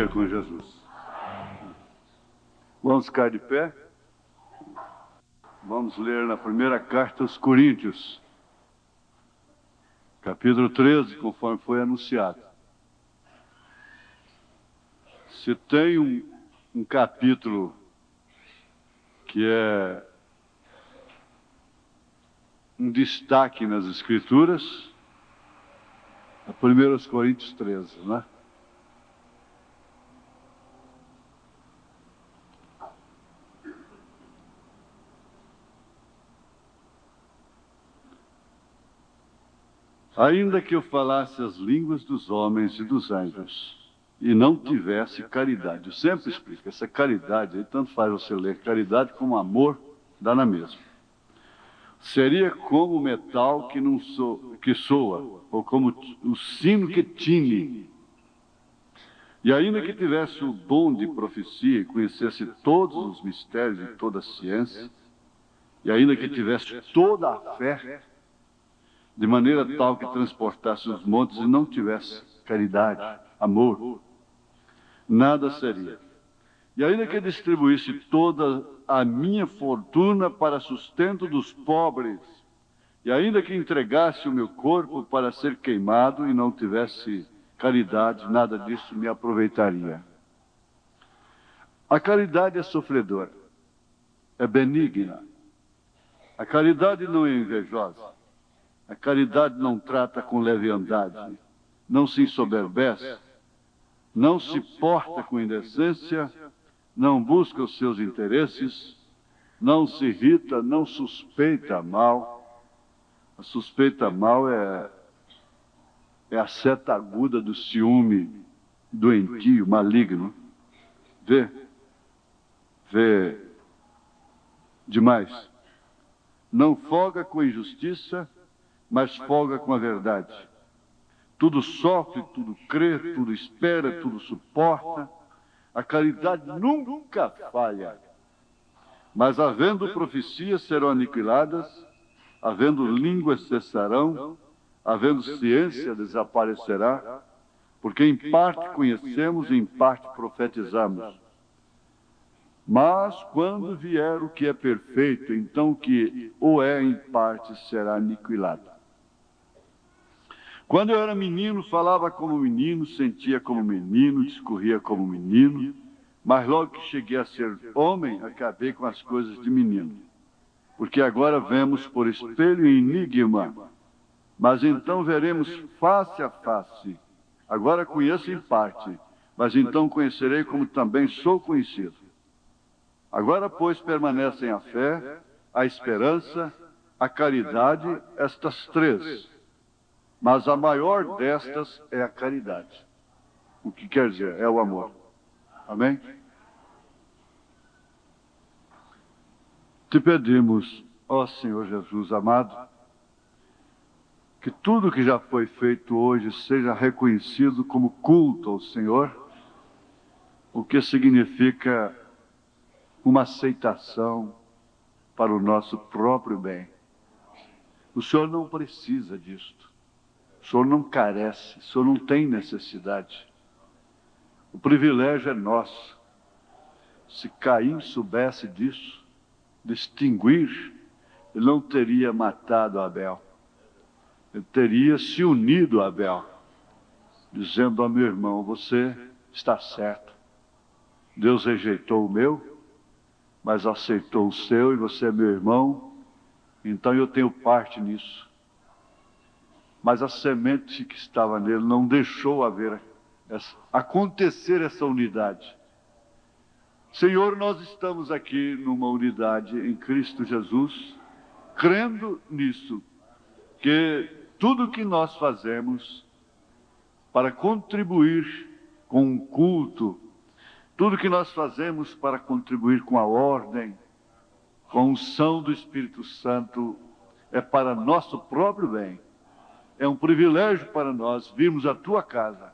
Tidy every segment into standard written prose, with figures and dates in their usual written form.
dia com Jesus. Vamos ficar de pé. Vamos ler na primeira carta aos Coríntios, capítulo 13, conforme foi anunciado. Se tem um capítulo que é um destaque nas Escrituras, é 1 Coríntios 13, não é? Ainda que eu falasse as línguas dos homens e dos anjos, e não tivesse caridade. Eu sempre explico, essa caridade, aí tanto faz você ler caridade como amor, dá na mesma. Seria como o metal que soa, ou como o sino que tine. E ainda que tivesse o dom de profecia e conhecesse todos os mistérios e toda a ciência, e ainda que tivesse toda a fé, de maneira tal que transportasse os montes e não tivesse caridade, amor, nada seria. E ainda que distribuísse toda a minha fortuna para sustento dos pobres, e ainda que entregasse o meu corpo para ser queimado e não tivesse caridade, nada disso me aproveitaria. A caridade é sofredora, é benigna. A caridade não é invejosa. A caridade não trata com leviandade, não se ensoberbece, não se porta com indecência, não busca os seus interesses, não se irrita, não suspeita mal. A suspeita mal é a seta aguda do ciúme doentio, maligno. Vê demais. Não folga com injustiça, mas folga com a verdade. Tudo sofre, tudo crê, tudo espera, tudo suporta. A caridade nunca falha. Mas havendo profecias serão aniquiladas, havendo línguas cessarão, havendo ciência desaparecerá, porque em parte conhecemos e em parte profetizamos. Mas quando vier o que é perfeito, então o que o é em parte será aniquilado. Quando eu era menino, falava como menino, sentia como menino, discorria como menino, mas logo que cheguei a ser homem, acabei com as coisas de menino. Porque agora vemos por espelho e enigma, mas então veremos face a face. Agora conheço em parte, mas então conhecerei como também sou conhecido. Agora, pois, permanecem a fé, a esperança, a caridade, estas três. Mas a maior destas é a caridade. O que quer dizer? É o amor. Amém? Te pedimos, ó Senhor Jesus amado, que tudo que já foi feito hoje seja reconhecido como culto ao Senhor, o que significa uma aceitação para o nosso próprio bem. O Senhor não precisa disto. O Senhor não carece, o Senhor não tem necessidade. O privilégio é nosso. Se Caim soubesse disso, distinguir, ele não teria matado Abel. Ele teria se unido a Abel, dizendo ao meu irmão, você está certo. Deus rejeitou o meu, mas aceitou o seu, e você é meu irmão, então eu tenho parte nisso. Mas a semente que estava nele não deixou acontecer essa unidade. Senhor, nós estamos aqui numa unidade em Cristo Jesus, crendo nisso, que tudo que nós fazemos para contribuir com o culto, tudo que nós fazemos para contribuir com a ordem, com a unção do Espírito Santo, é para nosso próprio bem. É um privilégio para nós virmos à tua casa.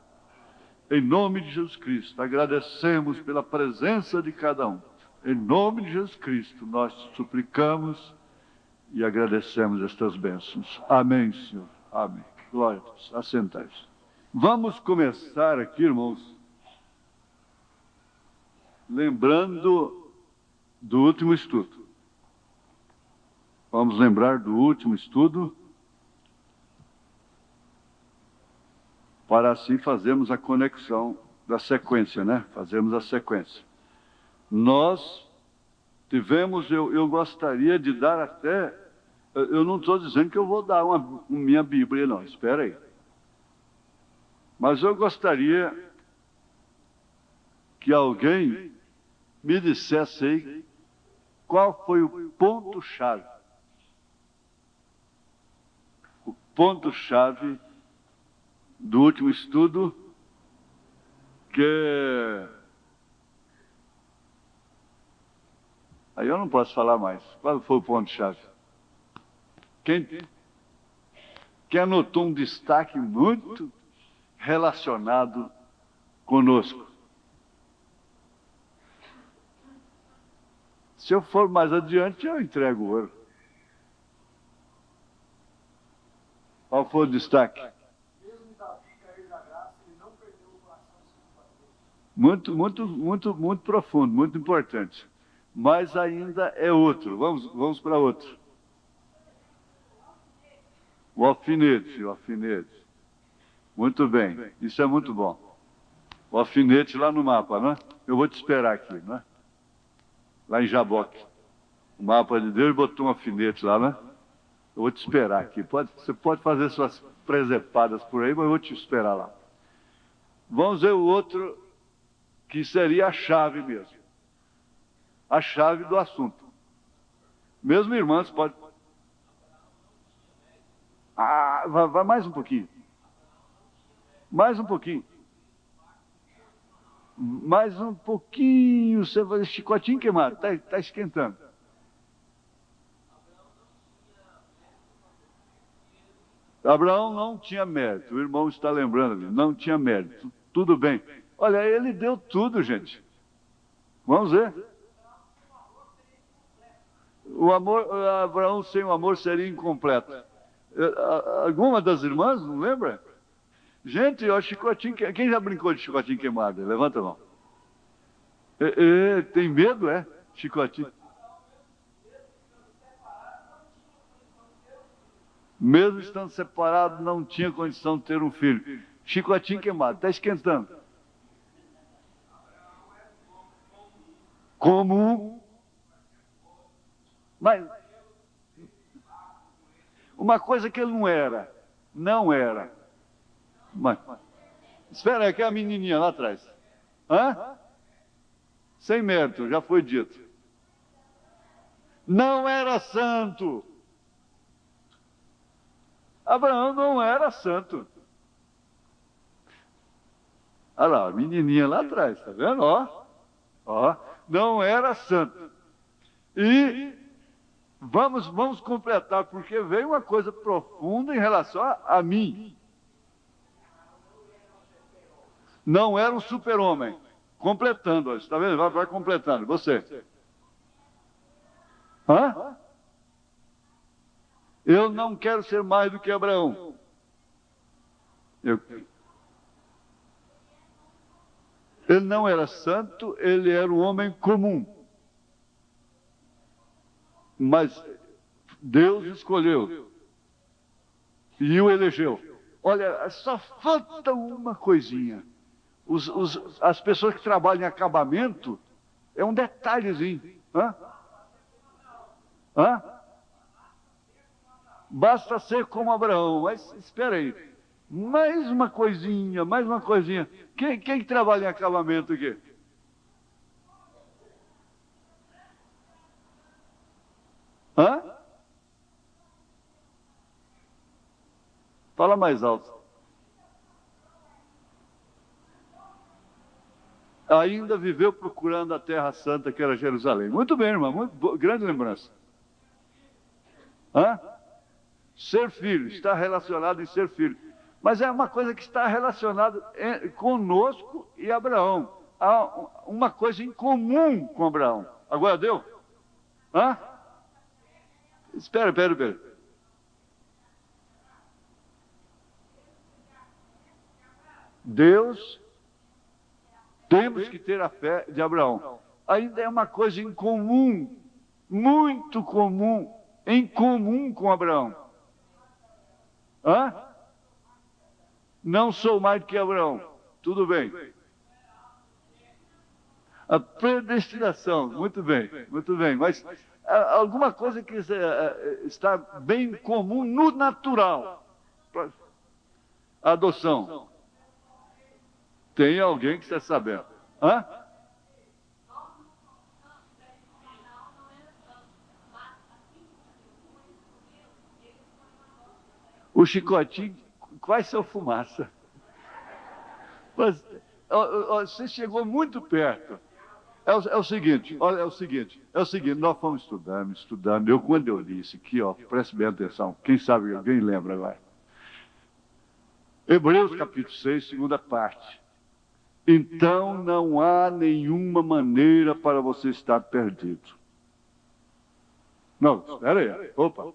Em nome de Jesus Cristo, agradecemos pela presença de cada um. Em nome de Jesus Cristo, nós suplicamos e agradecemos estas bênçãos. Amém, Senhor. Amém. Glória a Deus. Assentai-se. Vamos começar aqui, irmãos, lembrando do último estudo. Vamos lembrar do último estudo, para assim fazermos a conexão da sequência, né? Fazemos a sequência. Nós tivemos, eu gostaria de dar até, eu não estou dizendo que eu vou dar uma minha Bíblia, não, espera aí. Mas eu gostaria que alguém me dissesse aí qual foi o ponto-chave. O ponto-chave do último estudo, que... Aí eu não posso falar mais. Qual foi o ponto-chave? Quem anotou um destaque muito relacionado conosco? Se eu for mais adiante, eu entrego o ouro. Qual foi o destaque? Muito profundo, muito importante. Mas ainda é outro. Vamos para outro. O alfinete. Muito bem, isso é muito bom. O alfinete lá no mapa, né? Eu vou te esperar aqui, né? Lá em Jaboque. O mapa de Deus botou um alfinete lá, né? Eu vou te esperar aqui. Você pode fazer suas presepadas por aí, mas eu vou te esperar lá. Vamos ver o outro, que seria a chave mesmo. A chave do assunto. Mesmo irmãos, pode... vai mais um pouquinho. Mais um pouquinho. Mais um pouquinho. Você vai... Chicotinho queimado. Tá esquentando. Abraão não tinha mérito. O irmão está lembrando ali. Não tinha mérito. Tudo bem. Olha, ele deu tudo, gente. Vamos ver. O amor, Abraão sem o amor seria incompleto. Alguma das irmãs, não lembra? Gente, ó, chicotinho, quem já brincou de chicotinho queimado? Levanta a mão. Tem medo, é? Chicotinho. Mesmo estando separado, não tinha condição de ter um filho. Chicotinho queimado, está esquentando. Comum. Mas uma coisa que ele não era. Mas, espera aí, que é a menininha lá atrás. Hã? Sem mérito, já foi dito. Não era santo. Abraão não era santo. Olha lá, a menininha lá atrás, tá vendo? Ó, não era santo. E vamos completar, porque veio uma coisa profunda em relação a mim. Não era um super-homem. Completando, está vendo? Vai completando. Você. Hã? Eu não quero ser mais do que Abraão. Ele não era santo, ele era um homem comum. Mas Deus escolheu e o elegeu. Olha, só falta uma coisinha. As pessoas que trabalham em acabamento, é um detalhezinho. Hã? Basta ser como Abraão. Mas espera aí. Mais uma coisinha. Quem trabalha em acabamento aqui? Hã? Fala mais alto. Ainda viveu procurando a terra santa que era Jerusalém. Muito bem, irmão. Grande lembrança. Hã? Ser filho. Está relacionado em ser filho. Mas é uma coisa que está relacionada conosco e Abraão. Há uma coisa em comum com Abraão. Agora deu? Hã? Espera. Deus Temos que ter a fé de Abraão. Ainda é uma coisa em comum, muito comum, em comum com Abraão. Hã? Não sou mais do que Abraão. Tudo bem. A predestinação, muito bem, muito bem. Mas alguma coisa que está bem comum no natural. A adoção. Tem alguém que está sabendo. Hã? O chicotinho, quais são fumaça? Mas você chegou muito perto. É o seguinte, olha, é o seguinte, nós fomos estudando. Quando eu li isso aqui, ó, preste bem atenção, quem sabe, alguém lembra agora. Hebreus capítulo 6, segunda parte. Então não há nenhuma maneira para você estar perdido. Não, espera aí, opa,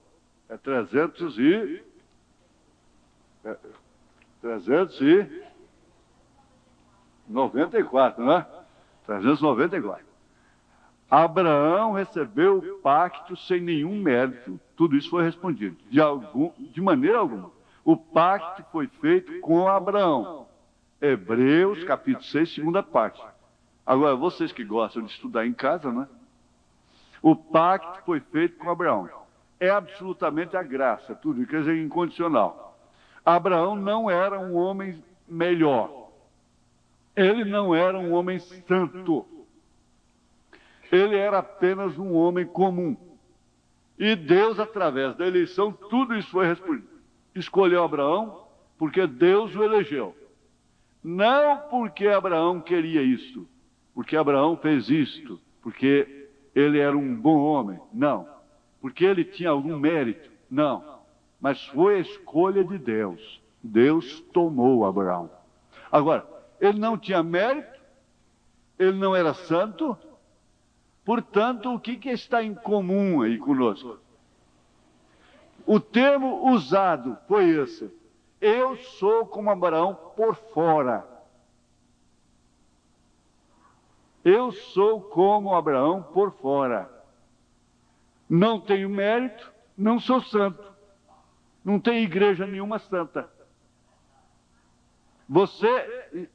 é 394, não é? 394. Abraão recebeu o pacto sem nenhum mérito. Tudo isso foi respondido. De maneira alguma. O pacto foi feito com Abraão. Hebreus, capítulo 6, segunda parte. Agora, vocês que gostam de estudar em casa, né? O pacto foi feito com Abraão. É absolutamente a graça, tudo, quer dizer, incondicional. Abraão não era um homem melhor. Ele não era um homem santo. Ele era apenas um homem comum. E Deus, através da eleição, tudo isso foi respondido. Escolheu Abraão porque Deus o elegeu. Não porque Abraão queria isto, porque Abraão fez isto, porque ele era um bom homem. Não. Porque ele tinha algum mérito. Não. Mas foi a escolha de Deus. Deus tomou Abraão. Agora, ele não tinha mérito, ele não era santo, portanto, o que está em comum aí conosco? O termo usado foi esse. Eu sou como Abraão por fora. Eu sou como Abraão por fora. Não tenho mérito, não sou santo. Não tem igreja nenhuma santa. Você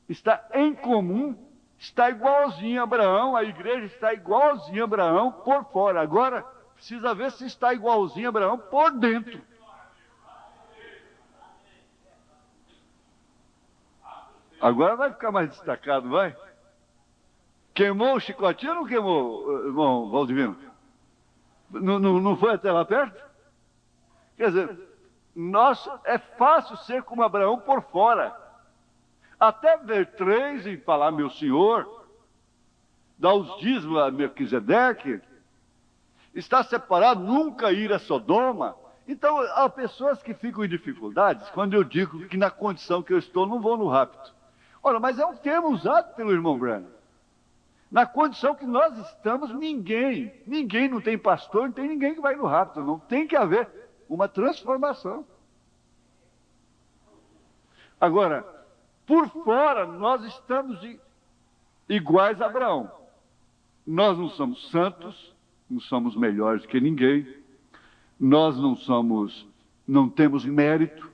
está em comum, está igualzinho a Abraão, a igreja está igualzinho a Abraão por fora. Agora, precisa ver se está igualzinho a Abraão por dentro. Agora vai ficar mais destacado, vai? Queimou o chicotinho ou não queimou, irmão Valdivino? Não foi até lá perto? Quer dizer, é fácil ser como Abraão por fora. Até ver 3 e falar, meu senhor, dar os dízimos a Melquisedeque, está separado, nunca ir a Sodoma. Então, há pessoas que ficam em dificuldades quando eu digo que na condição que eu estou, não vou no rapto. Ora, mas é um termo usado pelo irmão Branham. Na condição que nós estamos, ninguém não tem pastor, não tem ninguém que vai no rapto. Não tem que haver uma transformação. Agora, por fora, nós estamos iguais a Abraão. Nós não somos santos, não somos melhores que ninguém. Nós não temos mérito.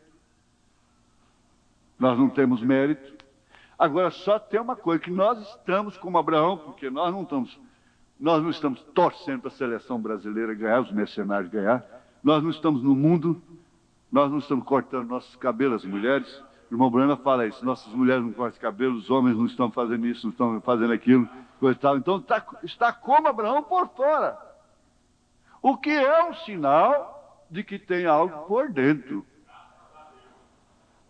Nós não temos mérito. Agora, só tem uma coisa, que nós estamos como Abraão, porque nós não estamos torcendo para a seleção brasileira ganhar, os mercenários ganhar. Nós não estamos no mundo, nós não estamos cortando nossos cabelos, as mulheres. O irmão Branham fala isso, nossas mulheres não cortam cabelo, os homens não estão fazendo isso, não estão fazendo aquilo, coisa e tal. Então está como Abraão por fora. O que é um sinal de que tem algo por dentro.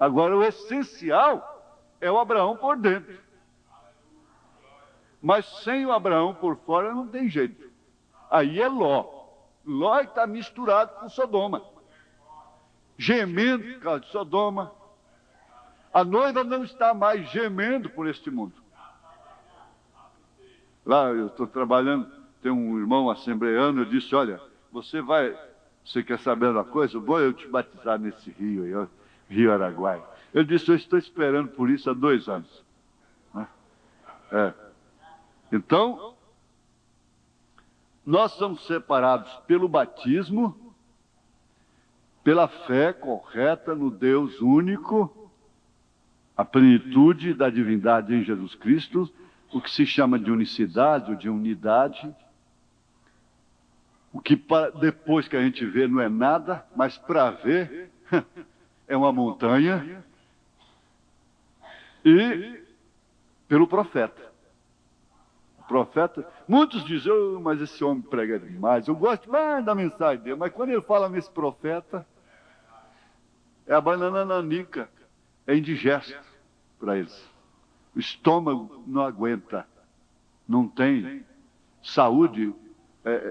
Agora, o essencial é o Abraão por dentro. Mas sem o Abraão por fora não tem jeito. Aí é Ló. Ló está misturado com Sodoma. Gemendo por causa de Sodoma. A noiva não está mais gemendo por este mundo. Lá eu estou trabalhando, tem um irmão assembleano, eu disse, olha, você quer saber uma coisa? Vou eu te batizar nesse rio aí, ó, Rio Araguaia. Ele disse, eu estou esperando por isso há 2 anos. Né? É. Então, nós somos separados pelo batismo, pela fé correta no Deus único, a plenitude da divindade em Jesus Cristo, o que se chama de unicidade ou de unidade, o que depois que a gente vê não é nada, mas para ver é uma montanha, e pelo profeta. O profeta, muitos dizem, oh, mas esse homem prega demais, eu gosto mais da mensagem dele, mas quando ele fala nesse profeta, é a banana nanica, é indigesto para eles. O estômago não aguenta, não tem saúde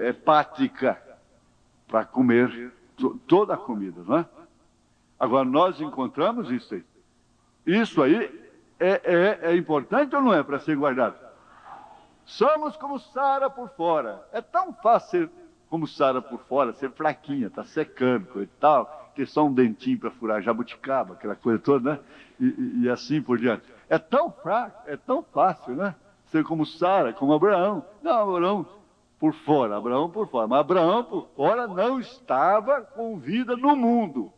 hepática para comer toda a comida, não é? Agora, nós encontramos isso aí. Isso aí é importante ou não é para ser guardado? Somos como Sara por fora. É tão fácil ser como Sara por fora, ser fraquinha, tá secando, coisa e tal, ter só um dentinho para furar jabuticaba, aquela coisa toda, né? E assim por diante. É tão fraco, é tão fácil, né? Ser como Sara, como Abraão. Não, Abraão por fora, Abraão por fora. Mas Abraão por fora não estava com vida no mundo.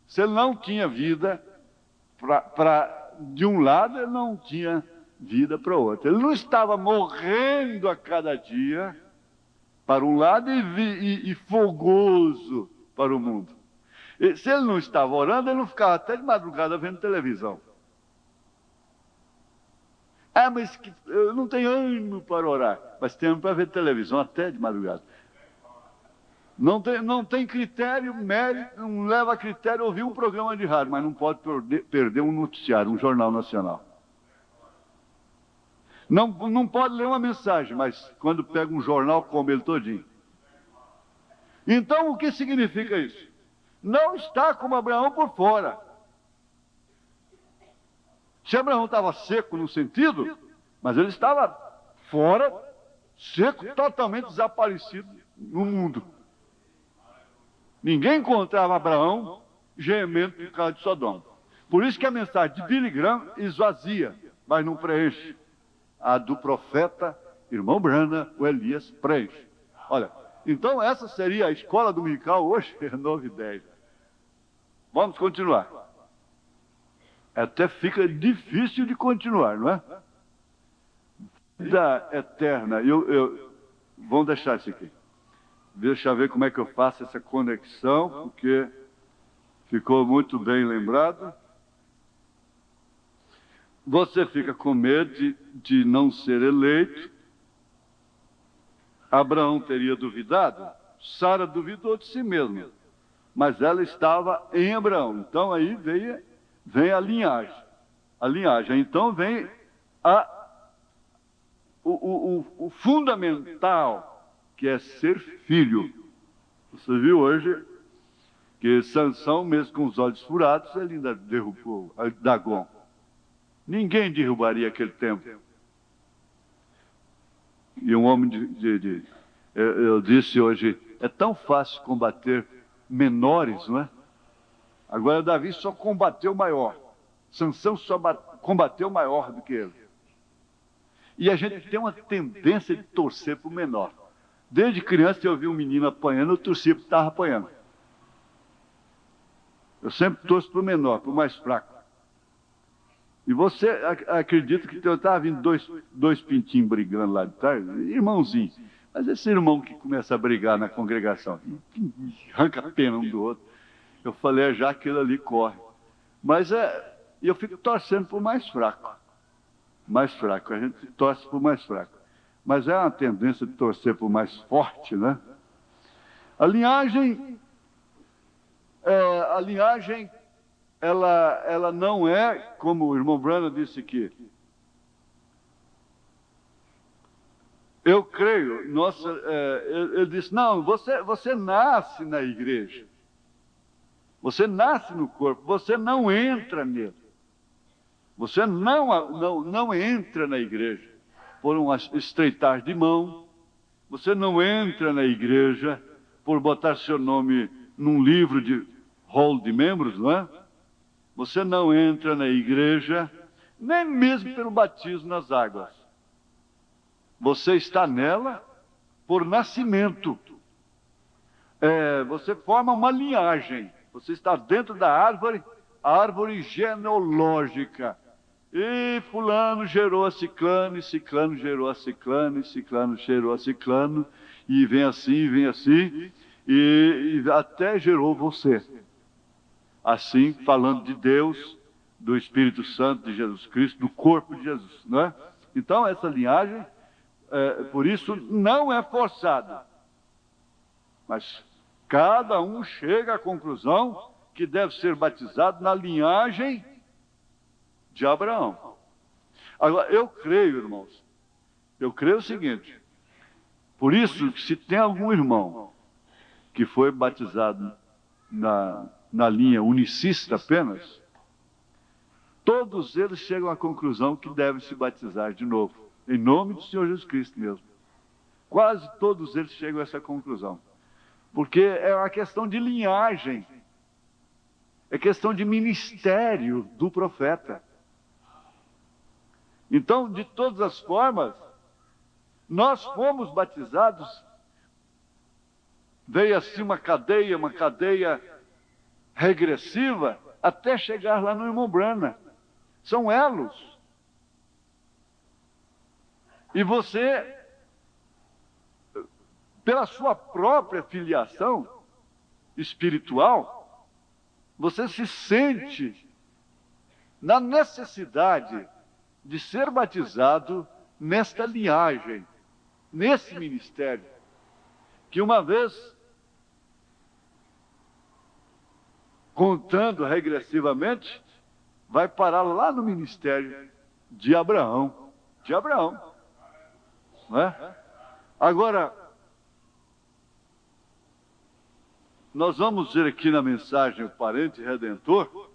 Se ele não tinha vida de um lado, ele não tinha vida para o outro. Ele não estava morrendo a cada dia para um lado e fogoso para o mundo. E, se ele não estava orando, ele não ficava até de madrugada vendo televisão. Ah, mas eu não tenho ânimo para orar. Mas tem ânimo para ver televisão até de madrugada. Não tem critério, mérito, não leva a critério ouvir um programa de rádio, mas não pode perder um noticiário, um jornal nacional. Não pode ler uma mensagem, mas quando pega um jornal, come ele todinho. Então, o que significa isso? Não está como Abraão por fora. Se Abraão estava seco no sentido, mas ele estava fora, seco, totalmente desaparecido no mundo. Ninguém encontrava Abraão gemendo por causa de Sodoma. Por isso que a mensagem de Billy Graham esvazia, mas não preenche. A do profeta, irmão Brana, o Elias, preenche. Olha, então essa seria a escola dominical hoje, 9h10. Vamos continuar. Até fica difícil de continuar, não é? Vida eterna. Vamos deixar isso aqui. Deixa eu ver como é que eu faço essa conexão, porque ficou muito bem lembrado. Você fica com medo de não ser eleito. Abraão teria duvidado. Sara duvidou de si mesma. Mas ela estava em Abraão. Então aí vem a linhagem. A linhagem. Então vem o fundamental, que é ser filho. Você viu hoje que Sansão, mesmo com os olhos furados, ele ainda derrubou Dagon. Ninguém derrubaria aquele templo. E um homem eu disse hoje, é tão fácil combater menores, não é? Agora Davi só combateu o maior. Sansão só combateu o maior do que ele. E a gente tem uma tendência de torcer para o menor. Desde criança eu vi um menino apanhando, eu torcia porque estava apanhando. Eu sempre torço para o menor, para o mais fraco. E você acredita que eu estava vindo dois pintinhos brigando lá de trás? Irmãozinho. Mas esse irmão que começa a brigar na congregação, arranca a pena um do outro. Eu falei, já aquele ali corre. Mas eu fico torcendo para o mais fraco. Mais fraco, a gente torce para o mais fraco. Mas é uma tendência de torcer para o mais forte, né? A linhagem, ela não é, como o irmão Brana disse aqui. Eu creio, ele disse, não, você nasce na igreja. Você nasce no corpo, você não entra nele. Você não entra na igreja por um estreitar de mão. Você não entra na igreja por botar seu nome num livro de rol de membros, não é? Você não entra na igreja nem mesmo pelo batismo nas águas. Você está nela por nascimento. Você forma uma linhagem. Você está dentro da árvore, a árvore genealógica. E fulano gerou a ciclano, e ciclano gerou a ciclano, e ciclano gerou a ciclano, e vem assim, e até gerou você. Assim, falando de Deus, do Espírito Santo, de Jesus Cristo, do corpo de Jesus, não é? Então, essa linhagem, por isso, não é forçada. Mas cada um chega à conclusão que deve ser batizado na linhagem de Abraão. Agora, eu creio, irmãos, o seguinte: por isso, se tem algum irmão que foi batizado na linha unicista apenas, todos eles chegam à conclusão que devem se batizar de novo, em nome do Senhor Jesus Cristo mesmo. Quase todos eles chegam a essa conclusão, porque é uma questão de linhagem, é questão de ministério do profeta. Então, de todas as formas, nós fomos batizados. Veio assim uma cadeia regressiva, até chegar lá no irmão Branham. São elos. E você, pela sua própria filiação espiritual, você se sente na necessidade de ser batizado nesta linhagem, nesse ministério, que uma vez, contando regressivamente, vai parar lá no ministério de Abraão. Não é? Agora, nós vamos ver aqui na mensagem O Parente Redentor,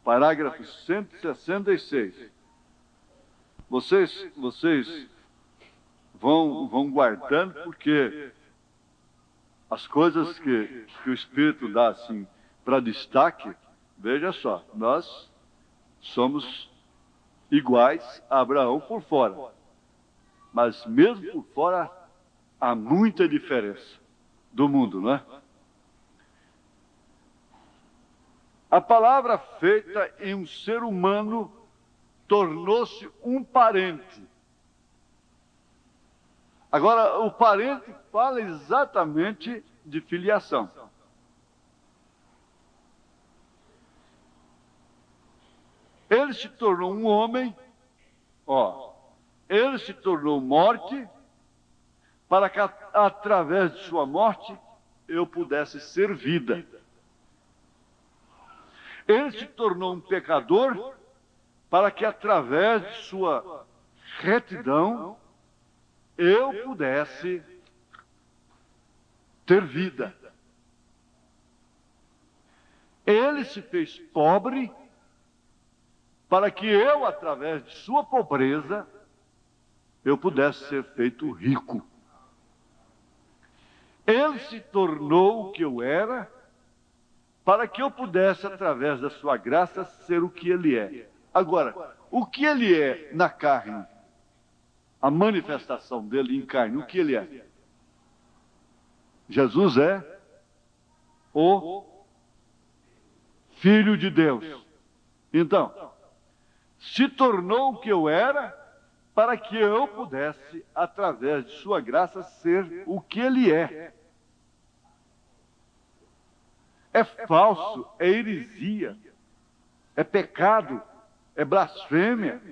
parágrafo 166. Vocês vão guardando, porque as coisas que o Espírito dá assim para destaque, veja só, nós somos iguais a Abraão por fora, mas mesmo por fora há muita diferença do mundo, não é? A palavra feita em um ser humano tornou-se um parente. Agora, o parente fala exatamente de filiação. Ele se tornou um homem, ele se tornou morte, para que através de sua morte eu pudesse ser vida. Ele se tornou um pecador, para que através de sua retidão eu pudesse ter vida. Ele se fez pobre, para que eu, através de sua pobreza, eu pudesse ser feito rico. Ele se tornou o que eu era, para que eu pudesse, através da sua graça, ser o que ele é. Agora, o que ele é na carne, a manifestação dele em carne, o que ele é? Jesus é o Filho de Deus. Então, se tornou o que eu era, para que eu pudesse, através de sua graça, ser o que ele é. É falso, é heresia, é pecado, é blasfêmia,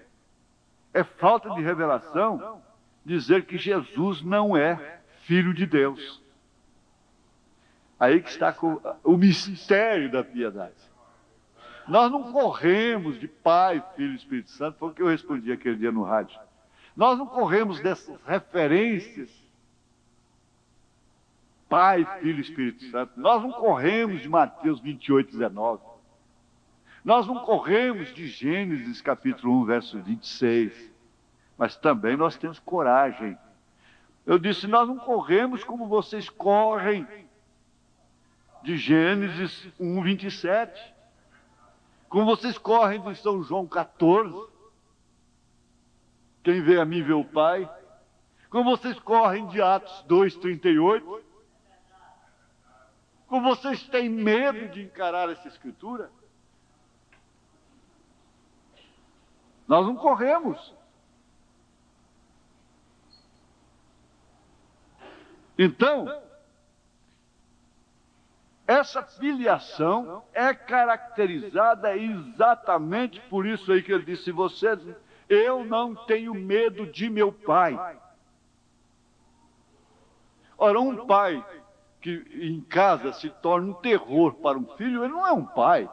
é falta de revelação dizer que Jesus não é Filho de Deus. Aí que está o mistério da piedade. Nós não corremos de Pai, Filho e Espírito Santo, foi o que eu respondi aquele dia no rádio. Nós não corremos dessas referências, Pai, Filho e Espírito Santo. Nós não corremos de Mateus 28, 19. Nós não corremos de Gênesis capítulo 1, verso 26. Mas também nós temos coragem. Eu disse, nós não corremos como vocês correm de Gênesis 1, 27. Como vocês correm de São João 14. Quem vê a mim vê o Pai. Como vocês correm de Atos 2:38, como vocês têm medo de encarar essa Escritura. Nós não corremos. Então, essa filiação é caracterizada exatamente por isso aí que ele disse: eu não tenho medo de meu pai. Ora, um pai que em casa se torna um terror para um filho, ele não é um pai.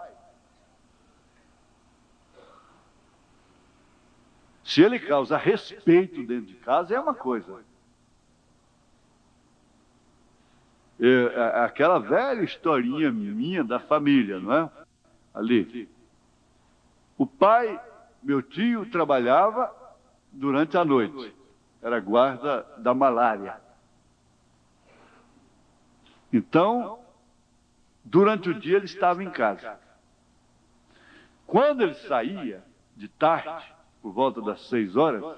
Se ele causa respeito dentro de casa, é uma coisa. Aquela velha historinha minha da família, não é? Ali. O pai, meu tio, trabalhava durante a noite. Era guarda da malária. Então, durante o dia ele estava em casa. Quando ele saía, de tarde, por volta das 6 horas,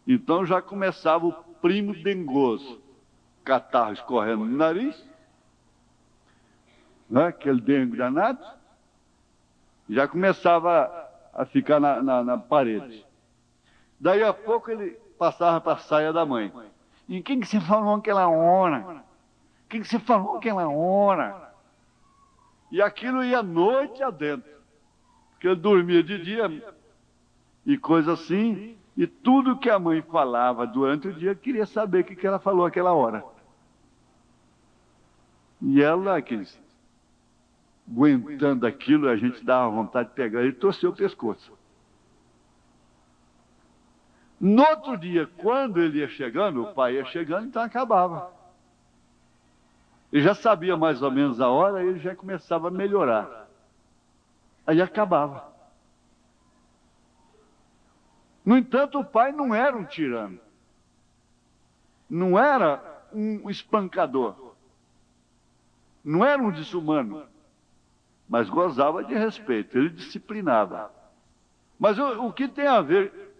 então já começava o primo dengoso. Catarro escorrendo no nariz, né? Aquele dengo danado, já começava a ficar na parede. Daí a pouco ele passava para a saia da mãe. E quem que você falou aquela hora? Quem que você falou aquela hora? E aquilo ia noite adentro, porque ele dormia de dia e coisa assim, e tudo que a mãe falava durante o dia queria saber o que ela falou aquela hora. E ela, aguentando aquilo, a gente dava vontade de pegar ele e torcer o pescoço. No outro dia, quando ele ia chegando, o pai ia chegando, então acabava. Ele já sabia mais ou menos a hora, ele já começava a melhorar. Aí acabava. No entanto, o pai não era um tirano. Não era um espancador. Não era um desumano. Mas gozava de respeito, ele disciplinava. Mas o que tem a ver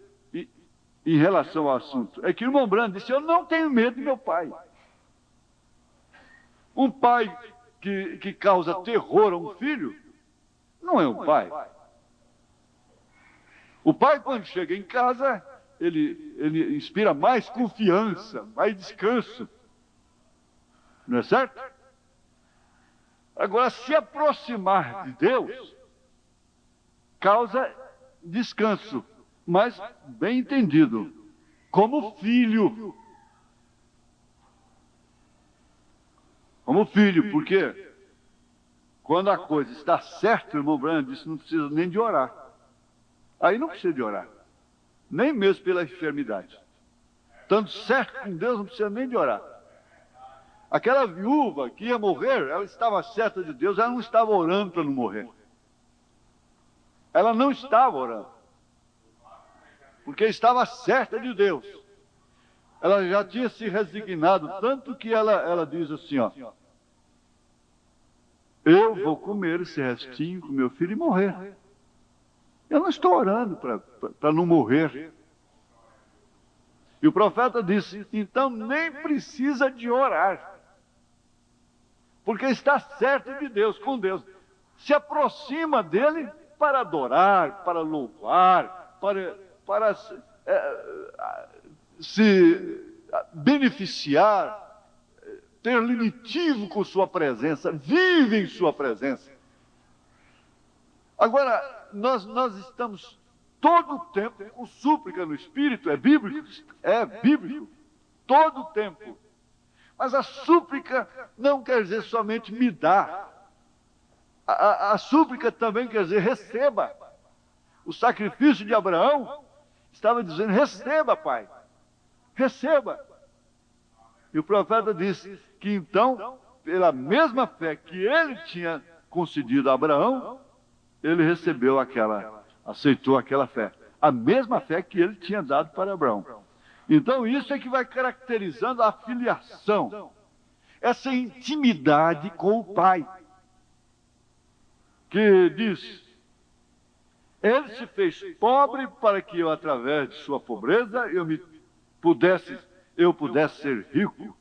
em relação ao assunto é que o irmão Brando disse: eu não tenho medo de meu pai. Um pai que causa terror a um filho não é um pai. O pai, quando chega em casa, ele inspira mais confiança, mais descanso. Não é certo? Agora, se aproximar de Deus causa descanso, mas bem entendido, como filho. Como filho, porque quando a coisa está certa, o irmão Brando disse, não precisa nem de orar. Aí não precisa de orar, nem mesmo pela enfermidade. Estando certo com Deus, não precisa nem de orar. Aquela viúva que ia morrer, ela estava certa de Deus, ela não estava orando para não morrer. Ela não estava orando, porque estava certa de Deus. Ela já tinha se resignado, tanto que ela diz assim, ó: eu vou comer esse restinho com meu filho e morrer. Eu não estou orando para não morrer. E o profeta disse, então nem precisa de orar, porque está certo de Deus, com Deus. Se aproxima dele para adorar, para louvar, para se beneficiar, ter lenitivo com sua presença, vive em sua presença. Agora, nós estamos todo o tempo com súplica no Espírito, é bíblico? É bíblico, todo o tempo. Mas a súplica não quer dizer somente me dá. A súplica também quer dizer receba. O sacrifício de Abraão estava dizendo, receba, pai, receba. E o profeta disse que então, pela mesma fé que ele tinha concedido a Abraão, ele recebeu aceitou aquela fé. A mesma fé que ele tinha dado para Abraão. Então isso é que vai caracterizando a filiação. Essa intimidade com o Pai. Que diz, Ele se fez pobre para que eu, através de sua pobreza, eu pudesse ser rico.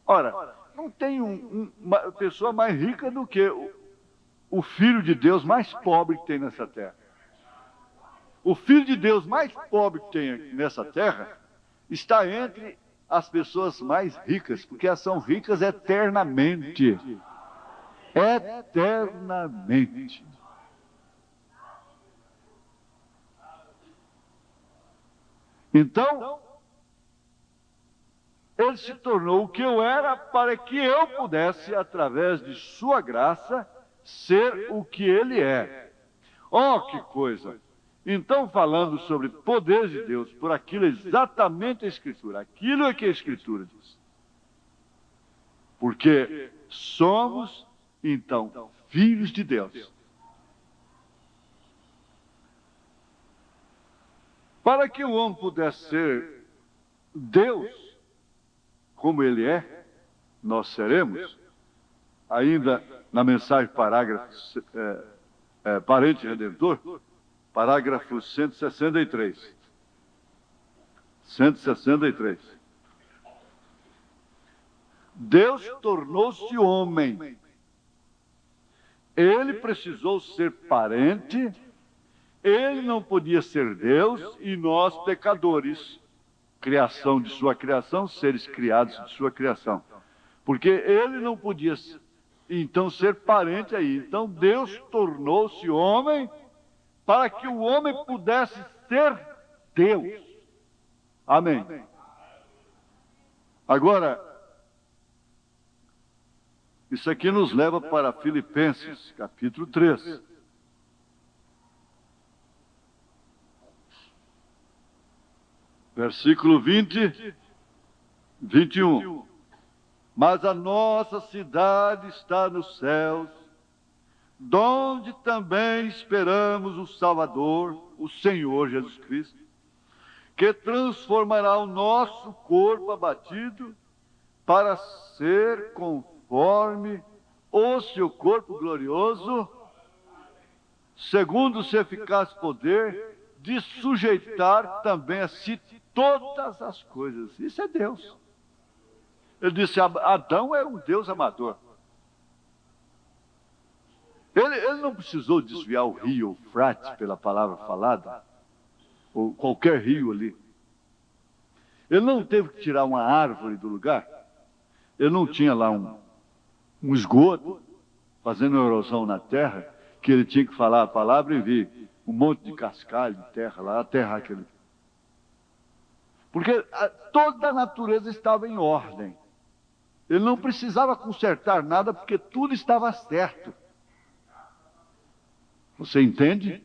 Ora, não tem uma pessoa mais rica do que o Filho de Deus mais pobre que tem nessa terra. O Filho de Deus mais pobre que tem nessa terra está entre as pessoas mais ricas, porque elas são ricas eternamente. Eternamente. Então, ele se tornou o que eu era para que eu pudesse, através de sua graça, ser o que ele é. Oh, que coisa! Então, falando sobre poder de Deus, por aquilo exatamente a Escritura, aquilo é que a Escritura diz. Porque somos, então, filhos de Deus. Para que o homem pudesse ser Deus, como ele é, nós seremos, ainda na mensagem parágrafo parente redentor, parágrafo 163. 163. Deus tornou-se homem. Ele precisou ser parente, ele não podia ser Deus e nós pecadores. Criação de sua criação, seres criados de sua criação. Porque ele não podia, então, ser parente aí. Então, Deus tornou-se homem para que o homem pudesse ser Deus. Amém. Agora, isso aqui nos leva para Filipenses, capítulo 3. Versículo 20, 21. Mas a nossa cidade está nos céus, donde também esperamos o Salvador, o Senhor Jesus Cristo, que transformará o nosso corpo abatido para ser conforme o seu corpo glorioso, segundo o seu eficaz poder, de sujeitar também a si todas as coisas. Isso é Deus. Ele disse, Adão é um Deus amador. Ele não precisou desviar o rio Eufrates pela palavra falada, ou qualquer rio ali. Ele não teve que tirar uma árvore do lugar. Ele não tinha lá um esgoto fazendo erosão na terra, que ele tinha que falar a palavra e vir um monte de cascalho de terra lá, aterrar aquele. Porque toda a natureza estava em ordem. Ele não precisava consertar nada, porque tudo estava certo. Você entende?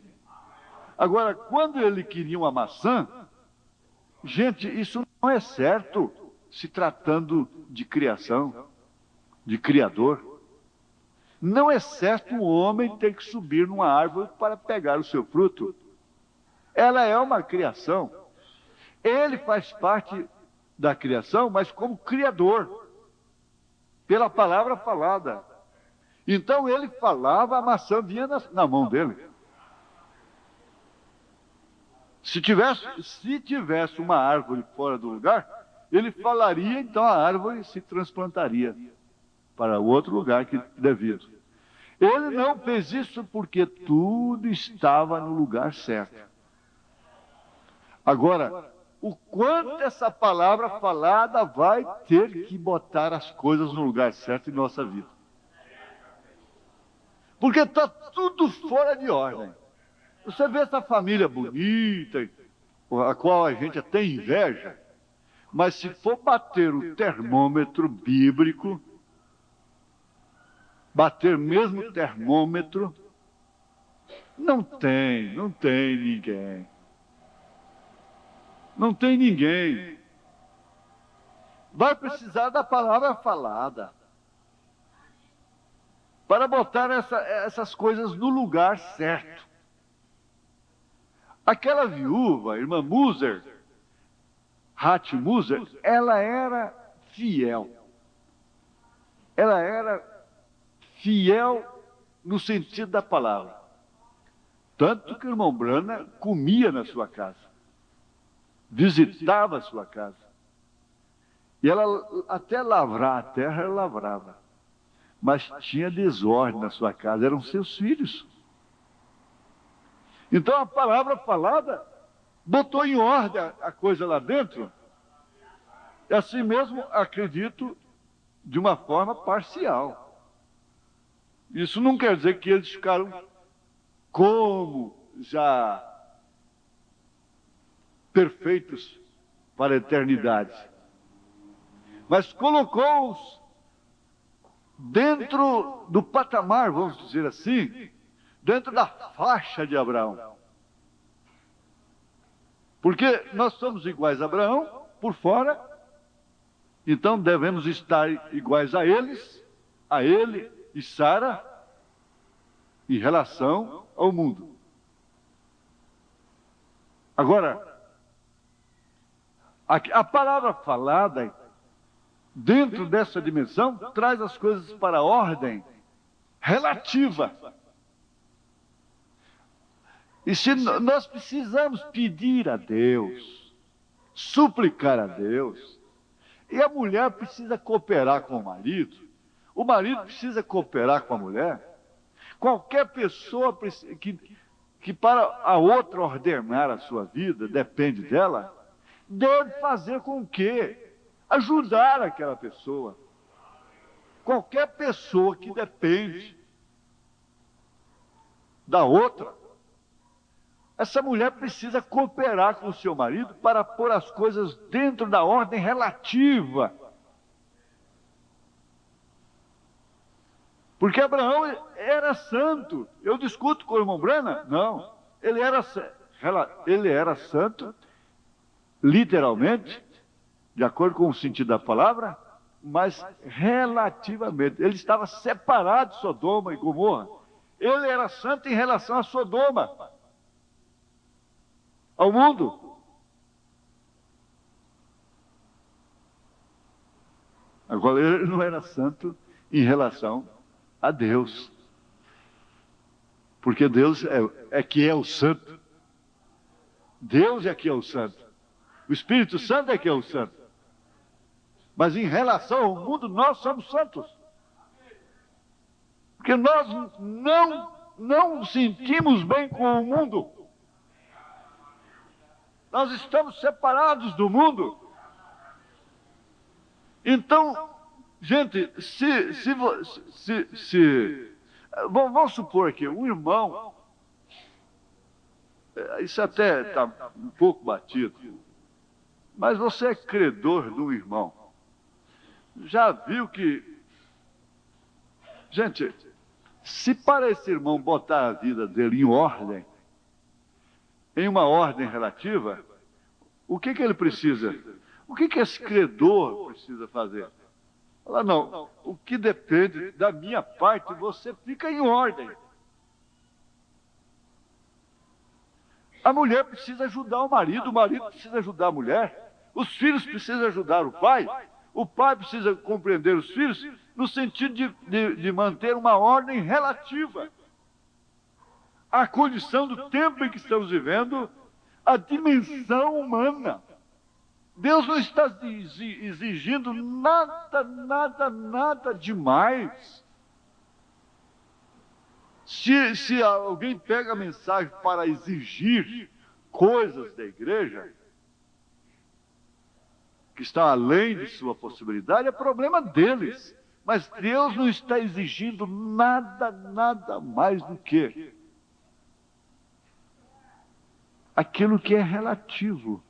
Agora, quando ele queria uma maçã, gente, isso não é certo, se tratando de criação, de Criador. Não é certo o homem ter que subir numa árvore para pegar o seu fruto. Ela é uma criação. Ele faz parte da criação, mas como Criador, pela palavra falada. Então ele falava, a maçã vinha na mão dele. Se tivesse uma árvore fora do lugar, ele falaria, então a árvore se transplantaria para outro lugar que devido. Ele não fez isso porque tudo estava no lugar certo. Agora, o quanto essa palavra falada vai ter que botar as coisas no lugar certo em nossa vida. Porque está tudo fora de ordem. Você vê essa família bonita, a qual a gente até inveja, mas se for bater o termômetro bíblico, bater mesmo o termômetro, não tem ninguém. Não tem ninguém. Vai precisar da palavra falada para botar essas coisas no lugar certo. Aquela viúva, irmã Muser, Hat Muser, ela era fiel. Ela era fiel no sentido da palavra. Tanto que o irmão Branham comia na sua casa, visitava a sua casa. E ela, até lavrar a terra, ela lavrava. Mas tinha desordem na sua casa, eram seus filhos. Então a palavra falada botou em ordem a coisa lá dentro. E assim mesmo, acredito, de uma forma parcial. Isso não quer dizer que eles ficaram como já perfeitos para a eternidade. Mas colocou-os dentro do patamar, vamos dizer assim, dentro da faixa de Abraão. Porque nós somos iguais a Abraão por fora, então devemos estar iguais a eles, a ele e Sara, em relação ao mundo. Agora, a palavra falada, dentro dessa dimensão, traz as coisas para a ordem relativa. E se nós precisamos pedir a Deus, suplicar a Deus, e a mulher precisa cooperar com o marido precisa cooperar com a mulher, qualquer pessoa que para a outra ordenar a sua vida, depende dela, deve fazer com que ajudar aquela pessoa. Qualquer pessoa que depende da outra, essa mulher precisa cooperar com o seu marido para pôr as coisas dentro da ordem relativa. Porque Abraão era santo. Eu discuto com o irmão Branham? Não. Ele era santo, literalmente, de acordo com o sentido da palavra, mas relativamente. Ele estava separado de Sodoma e Gomorra. Ele era santo em relação a Sodoma, ao mundo. Agora, ele não era santo em relação a Deus. Porque Deus é que é o santo. Deus é que é o santo. O Espírito Santo é que é o santo. Mas em relação ao mundo, nós somos santos. Porque nós não nos sentimos bem com o mundo. Nós estamos separados do mundo. Então, gente, vamos supor que um irmão, isso até está um pouco batido, mas você é credor de um irmão. Já viu que, gente, se para esse irmão botar a vida dele em ordem, em uma ordem relativa, o que ele precisa? O que esse credor precisa fazer? Fala, não, o que depende da minha parte, você fica em ordem. A mulher precisa ajudar o marido precisa ajudar a mulher, os filhos precisam ajudar o pai precisa compreender os filhos, no sentido de manter uma ordem relativa à condição do tempo em que estamos vivendo, a dimensão humana. Deus não está exigindo nada demais. Se alguém pega a mensagem para exigir coisas da igreja, que estão além de sua possibilidade, é problema deles. Mas Deus não está exigindo nada mais do que aquilo que é relativo.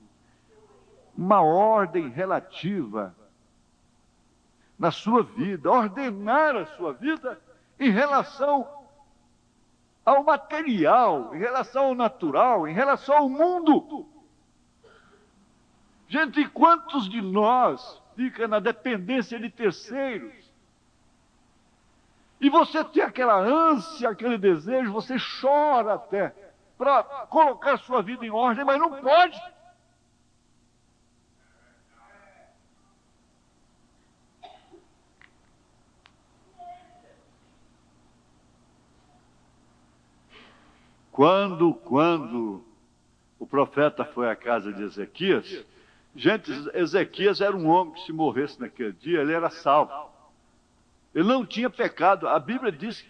Uma ordem relativa na sua vida, ordenar a sua vida em relação ao material, em relação ao natural, em relação ao mundo. Gente, quantos de nós fica na dependência de terceiros? E você tem aquela ânsia, aquele desejo, você chora até para colocar sua vida em ordem, mas não pode. Quando o profeta foi à casa de Ezequias, gente, Ezequias era um homem que, se morresse naquele dia, ele era salvo. Ele não tinha pecado. A Bíblia diz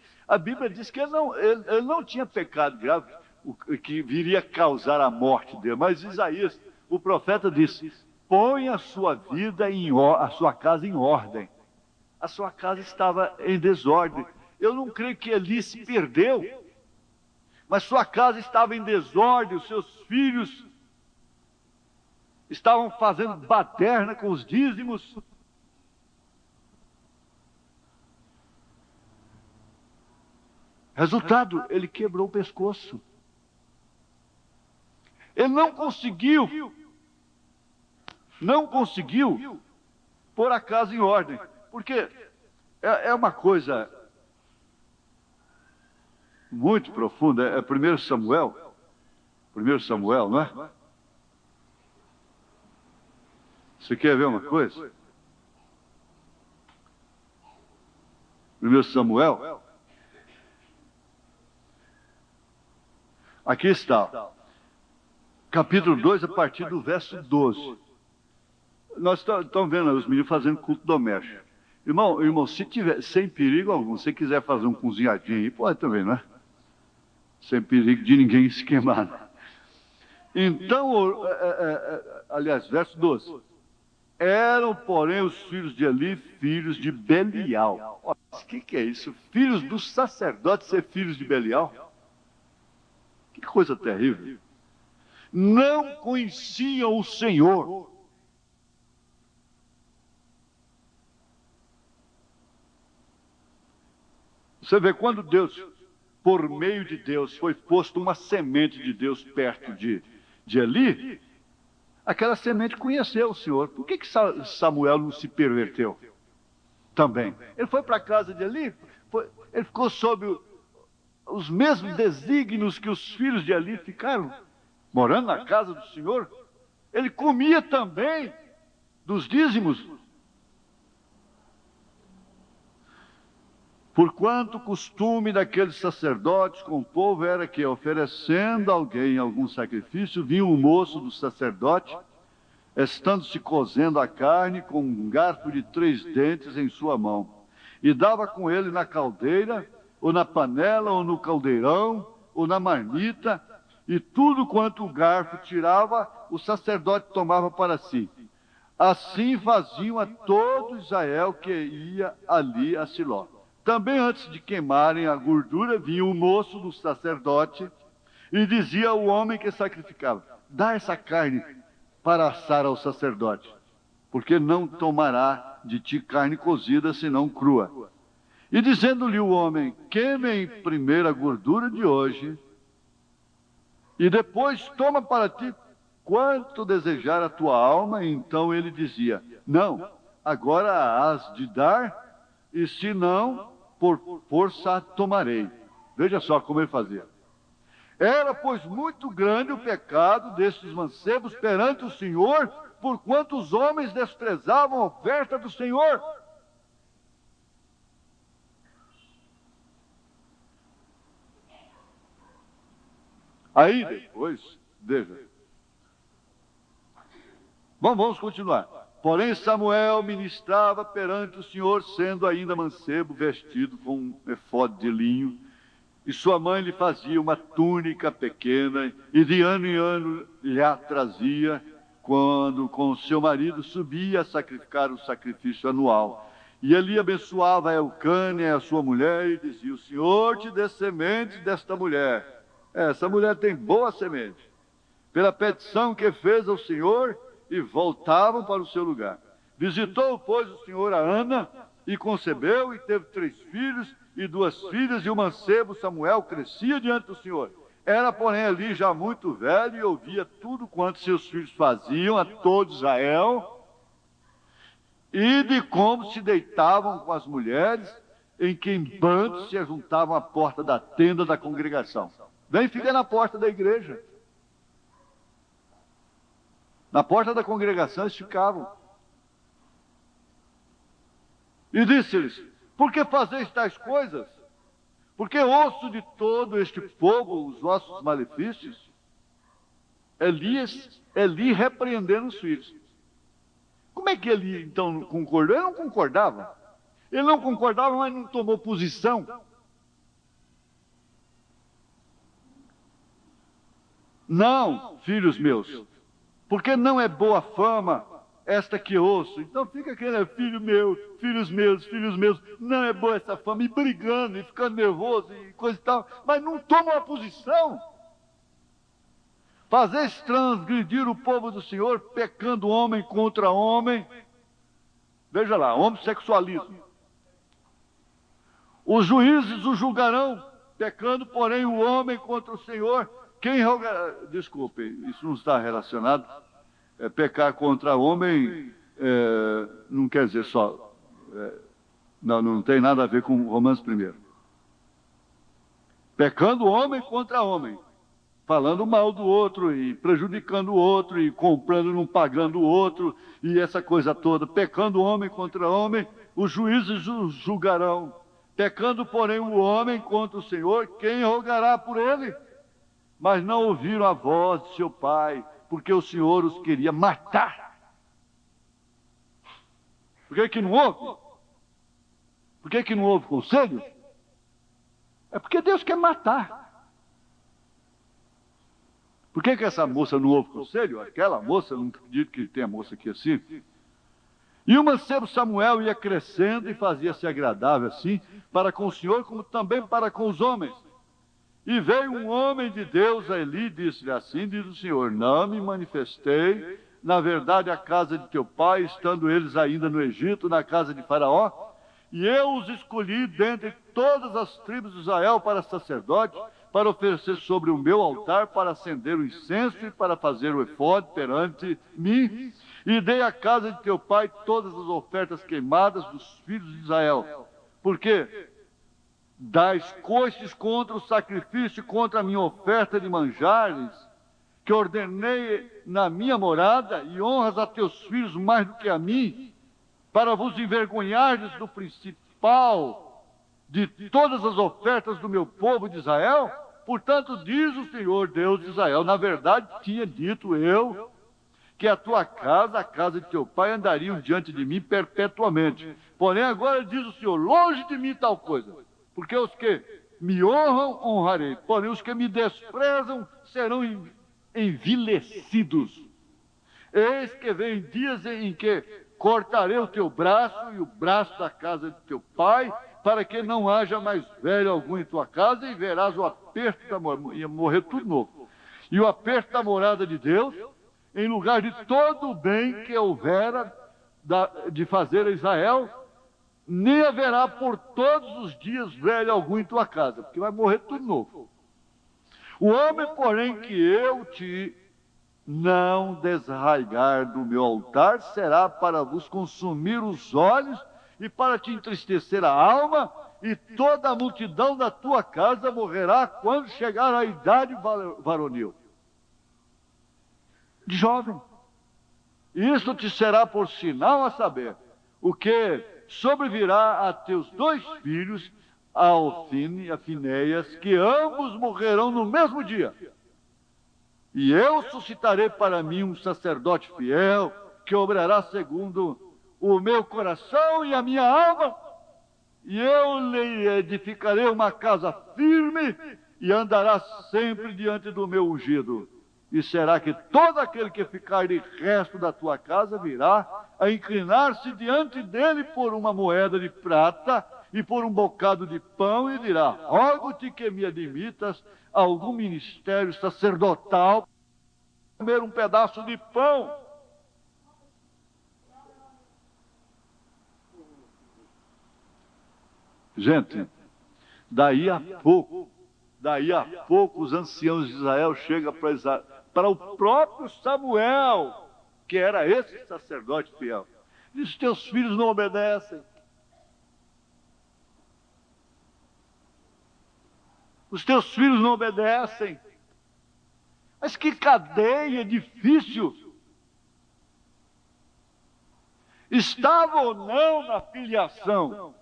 que ele não tinha pecado grave que viria causar a morte dele. Mas Isaías, o profeta, disse: põe a sua vida a sua casa em ordem. A sua casa estava em desordem. Eu não creio que Eli se perdeu, mas sua casa estava em desordem. Os seus filhos estavam fazendo baderna com os dízimos. Resultado, ele quebrou o pescoço. Ele não conseguiu pôr a casa em ordem. Porque é uma coisa muito profunda. É 1 Samuel, não é? Você quer ver uma coisa? 1 Samuel. Aqui está. Capítulo 2, a partir do verso 12. Nós estamos vendo os meninos fazendo culto doméstico. Irmão, se tiver, sem perigo algum, se quiser fazer um cozinhadinho aí, pode também, não é? Sem perigo de ninguém se queimar. Né? Então, aliás, verso 12. Eram, porém, os filhos de Eli, filhos de Belial. O que é isso? Filhos do sacerdote ser filhos de Belial? Que coisa terrível. Não conheciam o Senhor. Você vê, quando Deus, por meio de Deus, foi posto uma semente de Deus perto de Eli, aquela semente conheceu o Senhor. Por que Samuel não se perverteu também? Ele foi para a casa de Eli, ele ficou sob os mesmos desígnios que os filhos de Eli ficaram, morando na casa do Senhor. Ele comia também dos dízimos. Porquanto o costume daqueles sacerdotes com o povo era que, oferecendo a alguém algum sacrifício, vinha o moço do sacerdote, estando-se cozendo a carne, com um garfo de 3 dentes em sua mão, e dava com ele na caldeira, ou na panela, ou no caldeirão, ou na marmita, e tudo quanto o garfo tirava, o sacerdote tomava para si. Assim faziam a todo Israel que ia ali a Siló. Também, antes de queimarem a gordura, vinha o moço do sacerdote e dizia ao homem que sacrificava: dá essa carne para assar ao sacerdote, porque não tomará de ti carne cozida, senão crua. E dizendo-lhe o homem: queime primeiro a gordura de hoje, e depois toma para ti quanto desejar a tua alma. Então ele dizia: não, agora hás de dar, e se não, por força tomarei. Veja só como ele fazia. Era, pois, muito grande o pecado destes mancebos perante o Senhor, porquanto os homens desprezavam a oferta do Senhor. Aí depois, veja. Bom, vamos continuar. Porém, Samuel ministrava perante o Senhor, sendo ainda mancebo, vestido com um efode de linho, e sua mãe lhe fazia uma túnica pequena, e de ano em ano lhe a trazia, quando com seu marido subia a sacrificar o sacrifício anual. E ele abençoava Elcânia, a sua mulher, e dizia: o Senhor te dê semente desta mulher. Essa mulher tem boa semente. Pela petição que fez ao Senhor, e voltavam para o seu lugar. Visitou, pois, o Senhor a Ana, e concebeu, e teve 3 filhos e 2 filhas, e o mancebo Samuel crescia diante do Senhor. Era, porém, ali já muito velho, e ouvia tudo quanto seus filhos faziam a todo Israel, e de como se deitavam com as mulheres, em que em bandos se juntavam à porta da tenda da congregação. Vem, fica na porta da igreja. Na porta da congregação eles ficavam. E disse-lhes: por que fazeis tais coisas? Porque ouço de todo este povo os vossos malefícios. Eli repreendendo os filhos. Como é que Eli, então, concordou? Ele não concordava. Ele não concordava, mas não tomou posição. Não, filhos meus, porque não é boa fama esta que ouço. Então fica aquele filho meu, filhos meus, filhos meus. Não é boa essa fama, e brigando, e ficando nervoso, e coisa e tal. Mas não toma uma posição. Fazeis transgredir o povo do Senhor, pecando homem contra homem. Veja lá, homossexualismo. Os juízes o julgarão, pecando, porém, o homem contra o Senhor. Quem rogará? Desculpe, isso não está relacionado. Pecar contra homem não quer dizer só. Não tem nada a ver com Romanos 1. Pecando homem contra homem. Falando mal do outro e prejudicando o outro e comprando, não pagando o outro e essa coisa toda. Pecando homem contra homem, os juízes o julgarão. Pecando, porém, o homem contra o Senhor, quem rogará por ele? Mas não ouviram a voz de seu pai, porque o Senhor os queria matar. Por que não ouve? Por que não ouve conselho? É porque Deus quer matar. Por que essa moça não ouve conselho? Aquela moça, não acredito que tenha moça aqui assim. E o mancebo Samuel ia crescendo e fazia-se agradável assim, para com o Senhor, como também para com os homens. E veio um homem de Deus a Eli e disse-lhe assim, diz o Senhor, não me manifestei, na verdade, a casa de teu pai, estando eles ainda no Egito, na casa de Faraó, e eu os escolhi dentre todas as tribos de Israel para sacerdotes, para oferecer sobre o meu altar, para acender o incenso e para fazer o efode perante mim, e dei à casa de teu pai todas as ofertas queimadas dos filhos de Israel. Por quê? Dais coices contra o sacrifício, contra a minha oferta de manjares, que ordenei na minha morada, e honras a teus filhos mais do que a mim, para vos envergonhardes do principal de todas as ofertas do meu povo de Israel? Portanto, diz o Senhor Deus de Israel, na verdade tinha dito eu, que a tua casa, a casa de teu pai, andariam diante de mim perpetuamente. Porém, agora diz o Senhor, longe de mim tal coisa, porque os que me honram, honrarei, porém os que me desprezam serão envilecidos. Eis que vem dias em que cortarei o teu braço e o braço da casa de teu pai, para que não haja mais velho algum em tua casa, e verás o aperto da morada, ia morrer tudo novo, e o aperto da morada de Deus, em lugar de todo o bem que houvera de fazer a Israel, nem haverá por todos os dias velho algum em tua casa, porque vai morrer tudo novo. O homem, porém, que eu te não desarraigar do meu altar, será para vos consumir os olhos e para te entristecer a alma, e toda a multidão da tua casa morrerá quando chegar a idade varonil. De jovem. Isto te será por sinal, a saber, o que sobrevirá a teus 2 filhos, a Ofine e a Finéias, que ambos morrerão no mesmo dia. E eu suscitarei para mim um sacerdote fiel, que obrará segundo o meu coração e a minha alma, e eu lhe edificarei uma casa firme, e andará sempre diante do meu ungido. E será que todo aquele que ficar de resto da tua casa virá a inclinar-se diante dele por uma moeda de prata e por um bocado de pão, e dirá, rogo-te que me admitas a algum ministério sacerdotal, comer um pedaço de pão. Gente, daí a pouco os anciãos de Israel chegam para o próprio Samuel, que era esse sacerdote fiel. Diz, teus filhos não obedecem. Os teus filhos não obedecem. Mas que cadeia difícil. Estava ou não na filiação.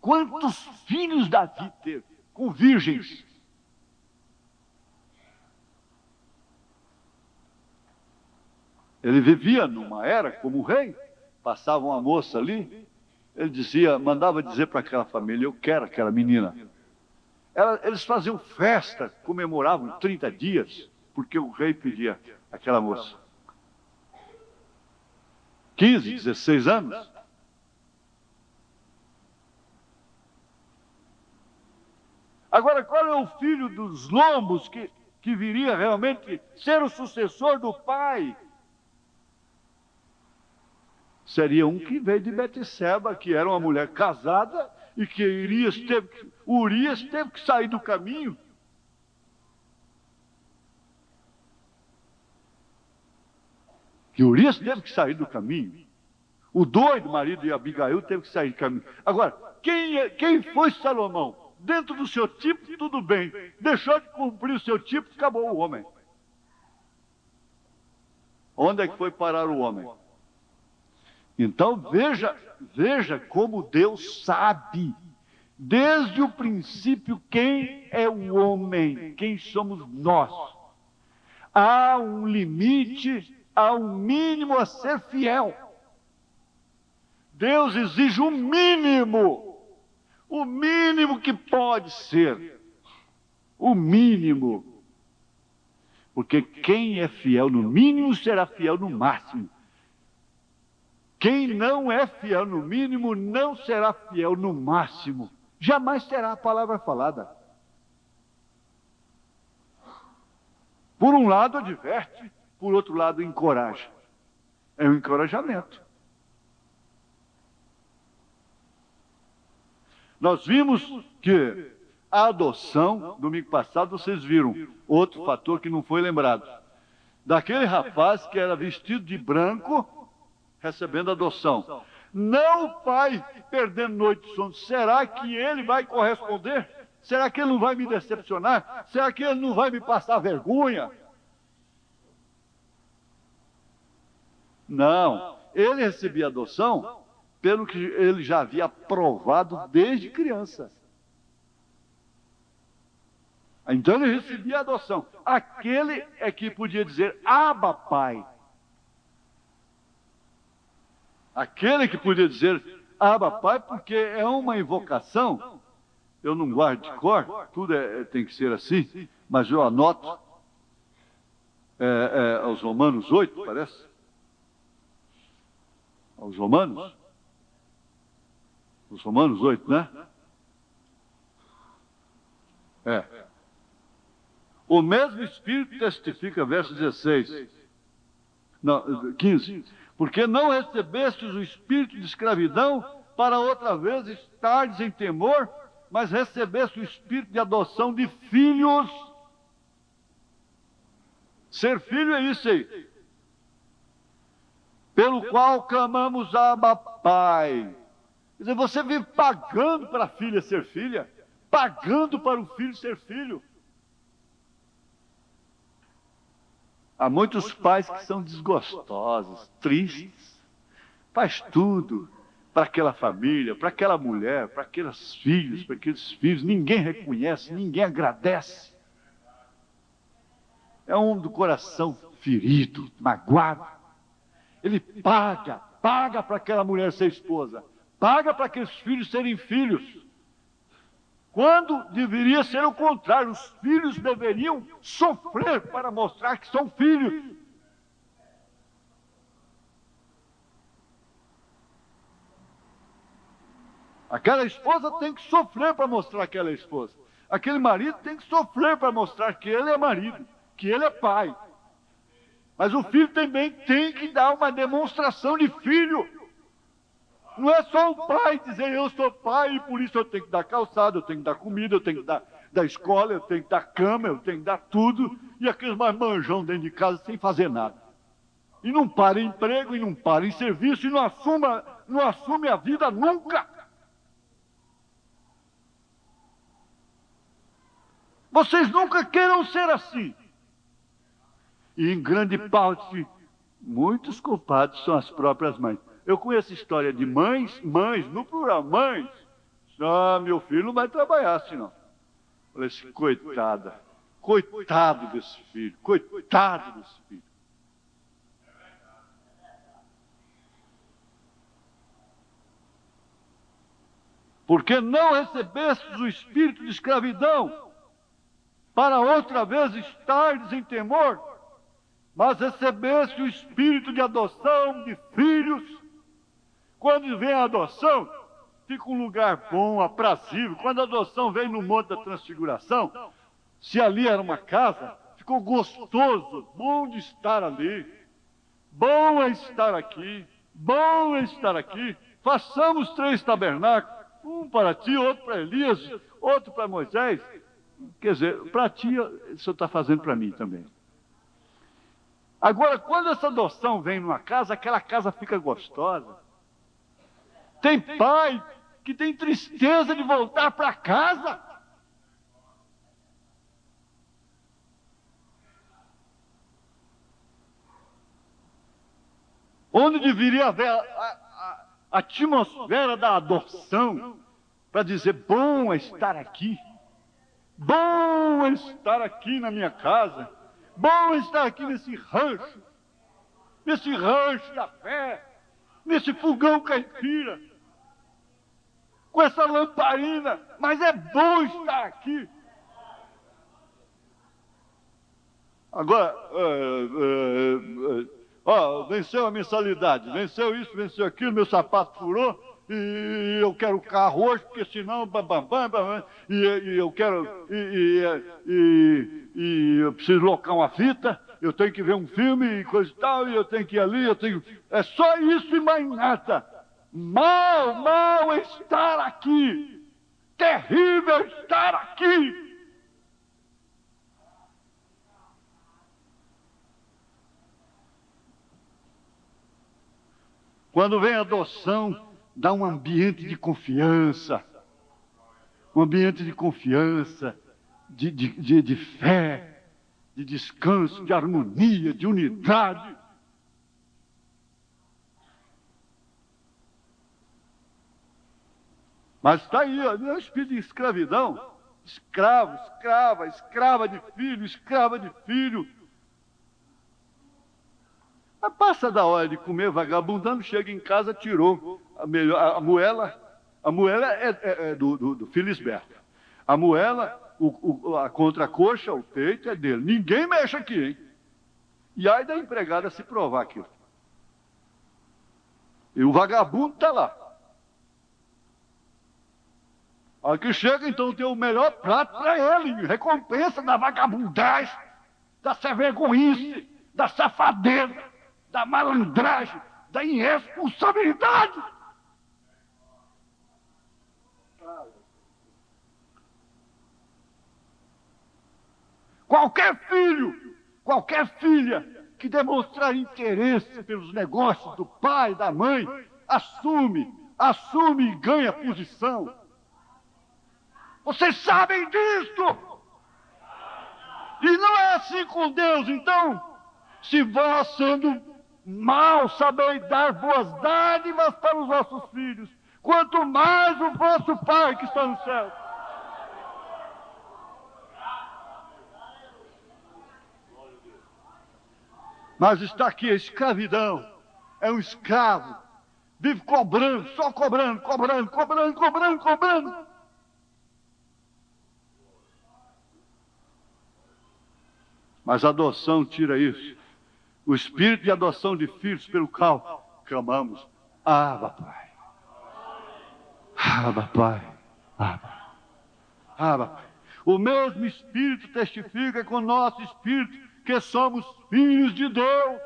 Quantos filhos Davi teve com virgens? Ele vivia numa era como rei, passava uma moça ali, ele dizia, mandava dizer para aquela família, eu quero aquela menina. Eles faziam festa, comemoravam 30 dias, porque o rei pedia aquela moça. 15, 16 anos. Agora, qual é o filho dos lombos que viria realmente ser o sucessor do pai? Seria um que veio de Betseba, que era uma mulher casada e que Urias teve que sair do caminho. Que Urias teve que sair do caminho. O doido marido de Abigail teve que sair do caminho. Agora, quem foi Salomão? Dentro do seu tipo, tudo bem. Deixou de cumprir o seu tipo, acabou o homem. Onde é que foi parar o homem? Então veja como Deus sabe, desde o princípio, quem é o homem, quem somos nós. Há um limite, há um mínimo a ser fiel. Deus exige o mínimo que pode ser, o mínimo. Porque quem é fiel no mínimo será fiel no máximo. Quem não é fiel no mínimo não será fiel no máximo. Jamais terá a palavra falada. Por um lado adverte, por outro lado encoraja. É um encorajamento. Nós vimos que a adoção, domingo passado vocês viram, outro fator que não foi lembrado. Daquele rapaz que era vestido de branco, recebendo adoção. Não o pai perdendo noite de sono. Será que ele vai corresponder? Será que ele não vai me decepcionar? Será que ele não vai me passar vergonha? Não. Ele recebia adoção pelo que ele já havia provado desde criança. Então ele recebia adoção. Aquele é que podia dizer, Abba, Pai. Aquele que podia dizer, Abba, Pai, porque é uma invocação. Eu não guardo de cor, tudo tem que ser assim, mas eu anoto. Aos Romanos 8, parece? Aos Romanos? Os Romanos 8, né? O mesmo Espírito testifica, verso 16. Não, 15. Porque não recebestes o espírito de escravidão para outra vez estardes em temor, mas recebeste o espírito de adoção de filhos. Ser filho é isso aí. Pelo qual clamamos Abba, Pai. Quer dizer, você vive pagando para a filha ser filha, pagando para o filho ser filho. Há muitos pais que são desgostosos, tristes. Faz tudo para aquela família, para aquela mulher, para aqueles filhos. Ninguém reconhece, ninguém agradece. É um do coração ferido, magoado. Ele paga para aquela mulher ser esposa. Paga para aqueles filhos serem filhos. Quando deveria ser o contrário, os filhos deveriam sofrer para mostrar que são filhos. Aquela esposa tem que sofrer para mostrar que ela é esposa. Aquele marido tem que sofrer para mostrar que ele é marido, que ele é pai. Mas o filho também tem que dar uma demonstração de filho. Não é só o pai dizer, eu sou pai e por isso eu tenho que dar calçado, eu tenho que dar comida, eu tenho que dar escola, eu tenho que dar cama, eu tenho que dar tudo. E aqueles marmanjão dentro de casa sem fazer nada. E não para em emprego, e não para em serviço, e não assume a vida nunca. Vocês nunca queiram ser assim. E em grande parte, muitos culpados são as próprias mães. Eu conheço história de mães, no plural, mães, Ah, meu filho não vai trabalhar assim, não. Falei assim, coitada, coitado desse filho, coitado desse filho. Porque não recebestes o espírito de escravidão, para outra vez estardes em temor, mas recebeste o espírito de adoção de filhos. Quando vem a adoção, fica um lugar bom, aprazível. Quando a adoção vem no Monte da Transfiguração, se ali era uma casa, ficou gostoso, bom de estar ali. Bom é estar aqui, bom é estar aqui. Façamos 3 tabernáculos, um para ti, outro para Elias, outro para Moisés. Quer dizer, para ti, o Senhor está fazendo para mim também. Agora, quando essa adoção vem numa casa, aquela casa fica gostosa. Tem pai que tem tristeza de voltar para casa. Onde deveria haver a atmosfera da adoção, para dizer, bom é estar aqui. Bom é estar aqui na minha casa. Bom é estar aqui nesse rancho da fé, nesse fogão caipira, com essa lamparina, mas é bom estar aqui. Agora, venceu a mensalidade, venceu isso, venceu aquilo, meu sapato furou, e eu quero o carro hoje, porque senão, e eu quero, e eu preciso locar uma fita, eu tenho que ver um filme e coisa e tal, e eu tenho que ir ali, é só isso e mais nada. Mal é estar aqui, terrível estar aqui. Quando vem a adoção, dá um ambiente de confiança, de fé, de descanso, de harmonia, de unidade. Mas está aí, ó, o espírito de escravidão, escrava de filho. Mas passa da hora de comer vagabundando, chega em casa, tirou a moela é do Felisberto. A moela, a contracoxa, o peito é dele. Ninguém mexe aqui, hein? E aí da empregada se provar aquilo. E o vagabundo está lá. Aqui chega, então, tem o melhor prato para ele, recompensa da vagabundagem, da sem-vergonhice, da safadeza, da malandragem, da irresponsabilidade. Qualquer filho, qualquer filha que demonstrar interesse pelos negócios do pai, da mãe, assume e ganha posição. Vocês sabem disso! E não é assim com Deus, então, se vós, sendo mal, sabeis dar boas dádivas para os vossos filhos, quanto mais o vosso Pai que está no céu. Mas está aqui a escravidão, é um escravo, vive cobrando, só cobrando. Mas a adoção tira isso. O espírito de adoção de filhos pelo qual clamamos, Abba, Pai. Abba, Pai. Abba, Pai. O mesmo Espírito testifica com o nosso Espírito que somos filhos de Deus.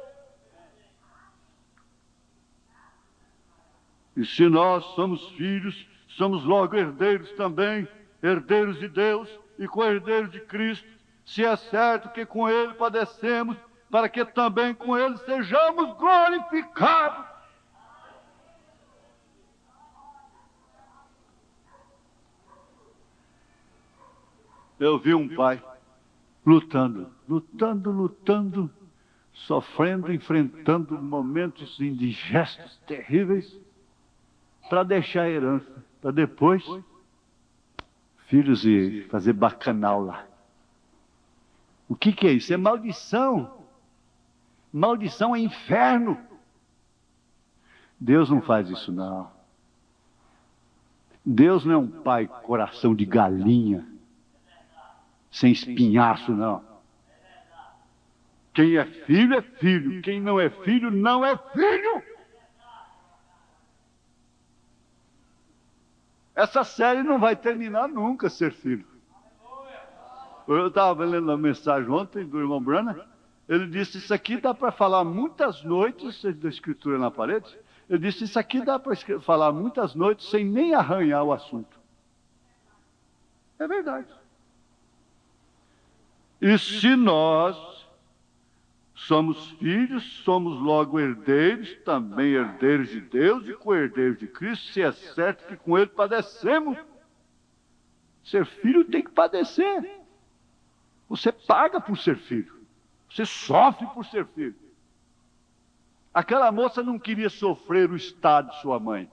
E se nós somos filhos, somos logo herdeiros também, herdeiros de Deus e co-herdeiros de Cristo. Se é certo que com Ele padecemos, para que também com Ele sejamos glorificados. Eu vi um pai lutando, sofrendo, enfrentando momentos indigestos, terríveis, para deixar a herança, para depois filhos e fazer bacanal lá. O que é isso? É maldição. Maldição é inferno. Deus não faz isso, não. Deus não é um pai coração de galinha, sem espinhaço, não. Quem é filho. Quem não é filho, não é filho. Essa série não vai terminar nunca, ser filho. Eu estava lendo uma mensagem ontem do irmão Branham. Ele disse, isso aqui dá para falar muitas noites, da escritura na parede. Ele disse, isso aqui dá para falar muitas noites sem nem arranhar o assunto. É verdade. E se nós somos filhos, somos logo herdeiros, também herdeiros de Deus e co-herdeiros de Cristo, se é certo que com Ele padecemos. Ser filho tem que padecer. Você paga por ser filho. Você sofre por ser filho. Aquela moça não queria sofrer o estado de sua mãe.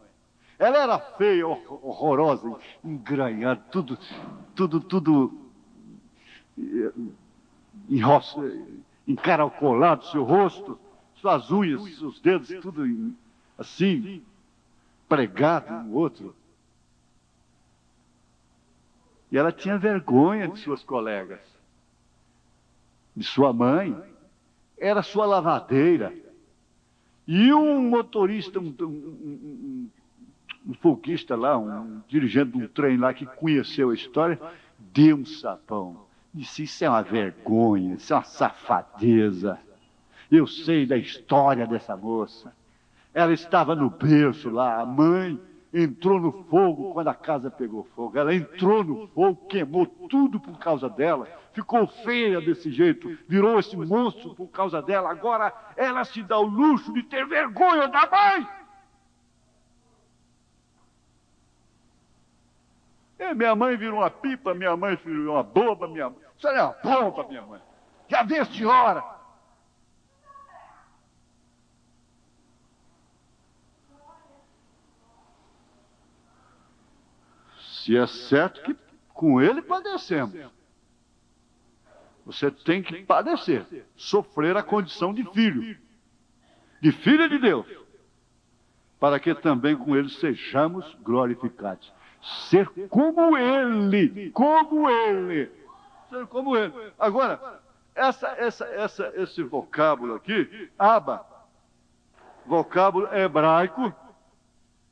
Ela era feia, horrorosa, engranhada, tudo encaracolado, seu rosto, suas unhas, seus dedos, tudo assim, pregado um no outro. E ela tinha vergonha de suas colegas, de sua mãe. Era sua lavadeira. E um motorista, um folguista lá, um dirigente de um trem lá que conheceu a história, deu um sapão. Disse, isso é uma vergonha, isso é uma safadeza. Eu sei da história dessa moça. Ela estava no berço lá, a mãe entrou no fogo quando a casa pegou fogo. Ela entrou no fogo, queimou tudo por causa dela. Ficou feia desse jeito, virou esse monstro por causa dela. Agora ela se dá o luxo de ter vergonha da mãe. Minha mãe virou uma pipa, minha mãe virou uma boba, minha mãe. Isso é uma boba, minha mãe. Já vê a senhora. Se é certo que com ele padecemos. Você tem que padecer, sofrer a condição de filho de Deus, para que também com ele sejamos glorificados. Ser como ele, ser como ele. Agora, esse vocábulo aqui, Abba, vocábulo hebraico,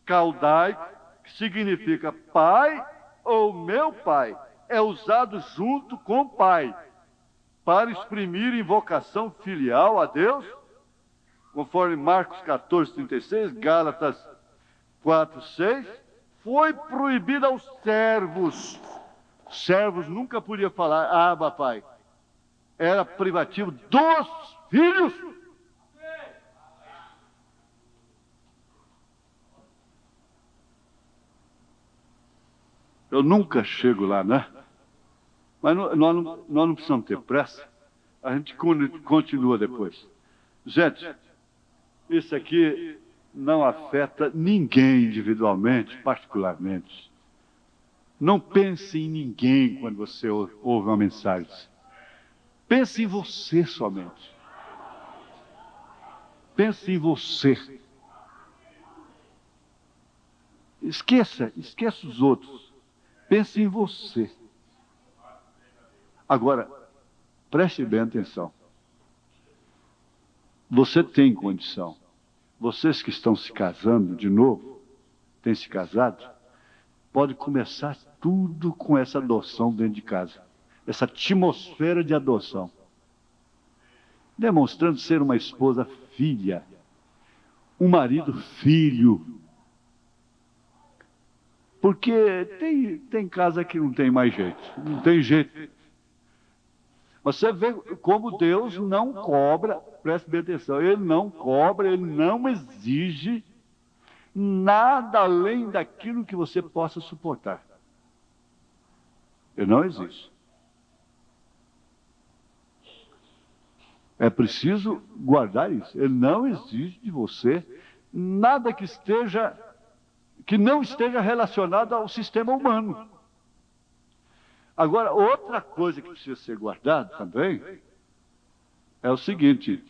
caldaico, que significa pai ou meu pai, é usado junto com pai, para exprimir invocação filial a Deus, conforme Marcos 14, 36, Gálatas 4, 6, foi proibido aos servos. Servos nunca podiam falar, Abba, pai. Era privativo dos filhos. Eu nunca chego lá, né? Mas nós não precisamos ter pressa. A gente continua depois. Gente, isso aqui não afeta ninguém individualmente, particularmente. Não pense em ninguém quando você ouve uma mensagem. Pense em você somente. Pense em você. Esqueça os outros. Pense em você. Agora, preste bem atenção. Você tem condição. Vocês que estão se casando de novo, têm se casado, pode começar tudo com essa adoção dentro de casa. Essa atmosfera de adoção. Demonstrando ser uma esposa filha. Um marido filho. Porque tem casa que não tem mais jeito. Não tem jeito. Você vê como Deus não cobra, preste bem atenção, Ele não cobra, Ele não exige nada além daquilo que você possa suportar. Ele não exige. É preciso guardar isso. Ele não exige de você nada que não esteja relacionado ao sistema humano. Agora, outra coisa que precisa ser guardada também é o seguinte,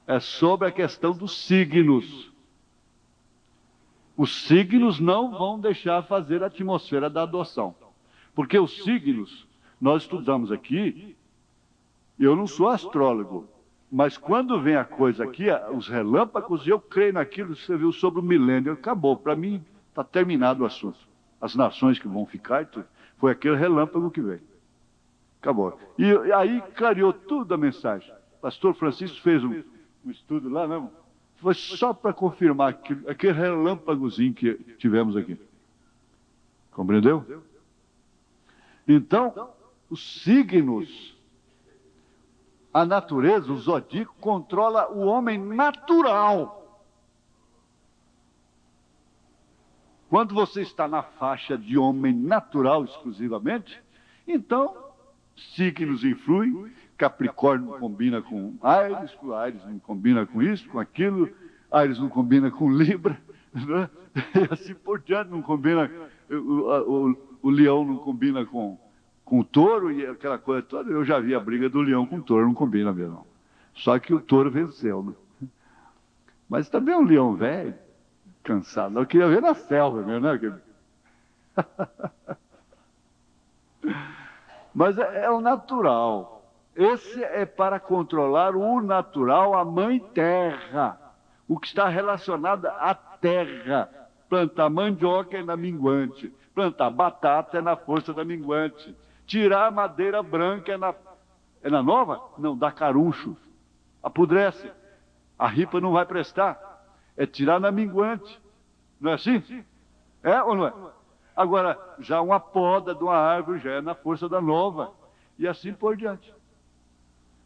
é sobre a questão dos signos. Os signos não vão deixar fazer a atmosfera da adoção. Porque os signos, nós estudamos aqui, eu não sou astrólogo, mas quando vem a coisa aqui, os relâmpagos, eu creio naquilo que você viu sobre o milênio, acabou. Para mim, está terminado o assunto. As nações que vão ficar, foi aquele relâmpago que veio. Acabou. E aí clareou tudo a mensagem. O pastor Francisco fez um estudo lá mesmo. Foi só para confirmar aquele relâmpagozinho que tivemos aqui. Compreendeu? Então, os signos, a natureza, o zodíaco, controla o homem natural. Quando você está na faixa de homem natural exclusivamente, então, signos influem. Capricórnio não combina com Áries não combina com isso, com aquilo, Áries não combina com Libra, né? E assim por diante, não combina, o leão não combina com o touro e aquela coisa toda. Eu já vi a briga do leão com o touro, não combina mesmo. Só que o touro venceu, né? Mas também é um leão velho, cansado. Eu queria ver na selva mesmo, né? Mas é o natural. Esse é para controlar o natural, a mãe terra. O que está relacionado à terra. Plantar mandioca é na minguante. Plantar batata é na força da minguante. Tirar a madeira branca é na nova? Não, dá caruncho. Apodrece. A ripa não vai prestar. É tirar na minguante. Não é assim? É ou não é? Agora, já uma poda de uma árvore já é na força da nova. E assim por diante.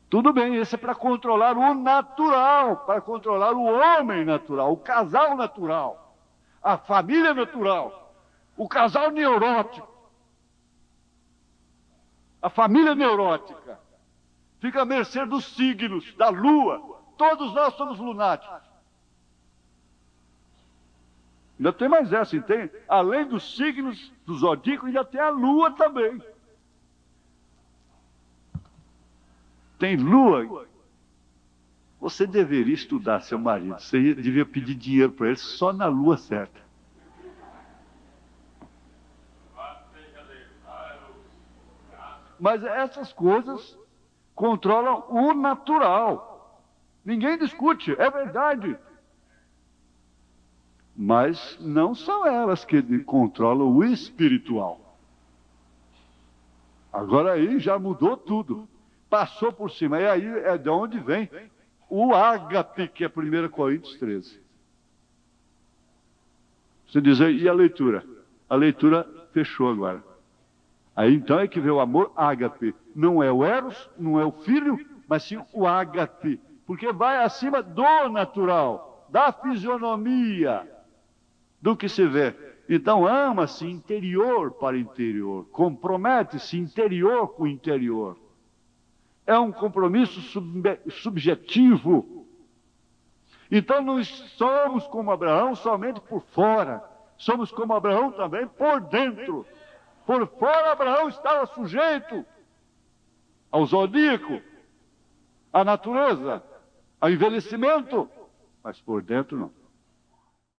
Tudo bem, esse é para controlar o natural, para controlar o homem natural, o casal natural, a família natural, o casal neurótico. A família neurótica fica à mercê dos signos, da lua. Todos nós somos lunáticos. Ainda tem mais essa, entende? Além dos signos do zodíaco, ainda tem a lua também. Tem lua. Você deveria estudar seu marido. Você devia pedir dinheiro para ele só na lua certa. Mas essas coisas controlam o natural. Ninguém discute, é verdade. Mas não são elas que controlam o espiritual. Agora aí já mudou tudo. Passou por cima. E aí é de onde vem o ágape, que é 1 Coríntios 13. Você diz aí, e a leitura? A leitura fechou agora. Aí então é que vê o amor ágape. Não é o eros, não é o filho, mas sim o ágape. Porque vai acima do natural, da fisionomia, do que se vê. Então ama-se interior para interior. Compromete-se interior com interior. É um compromisso subjetivo. Então não somos como Abraão somente por fora. Somos como Abraão também por dentro. Por fora Abraão estava sujeito ao zodíaco, à natureza, ao envelhecimento. Mas por dentro não.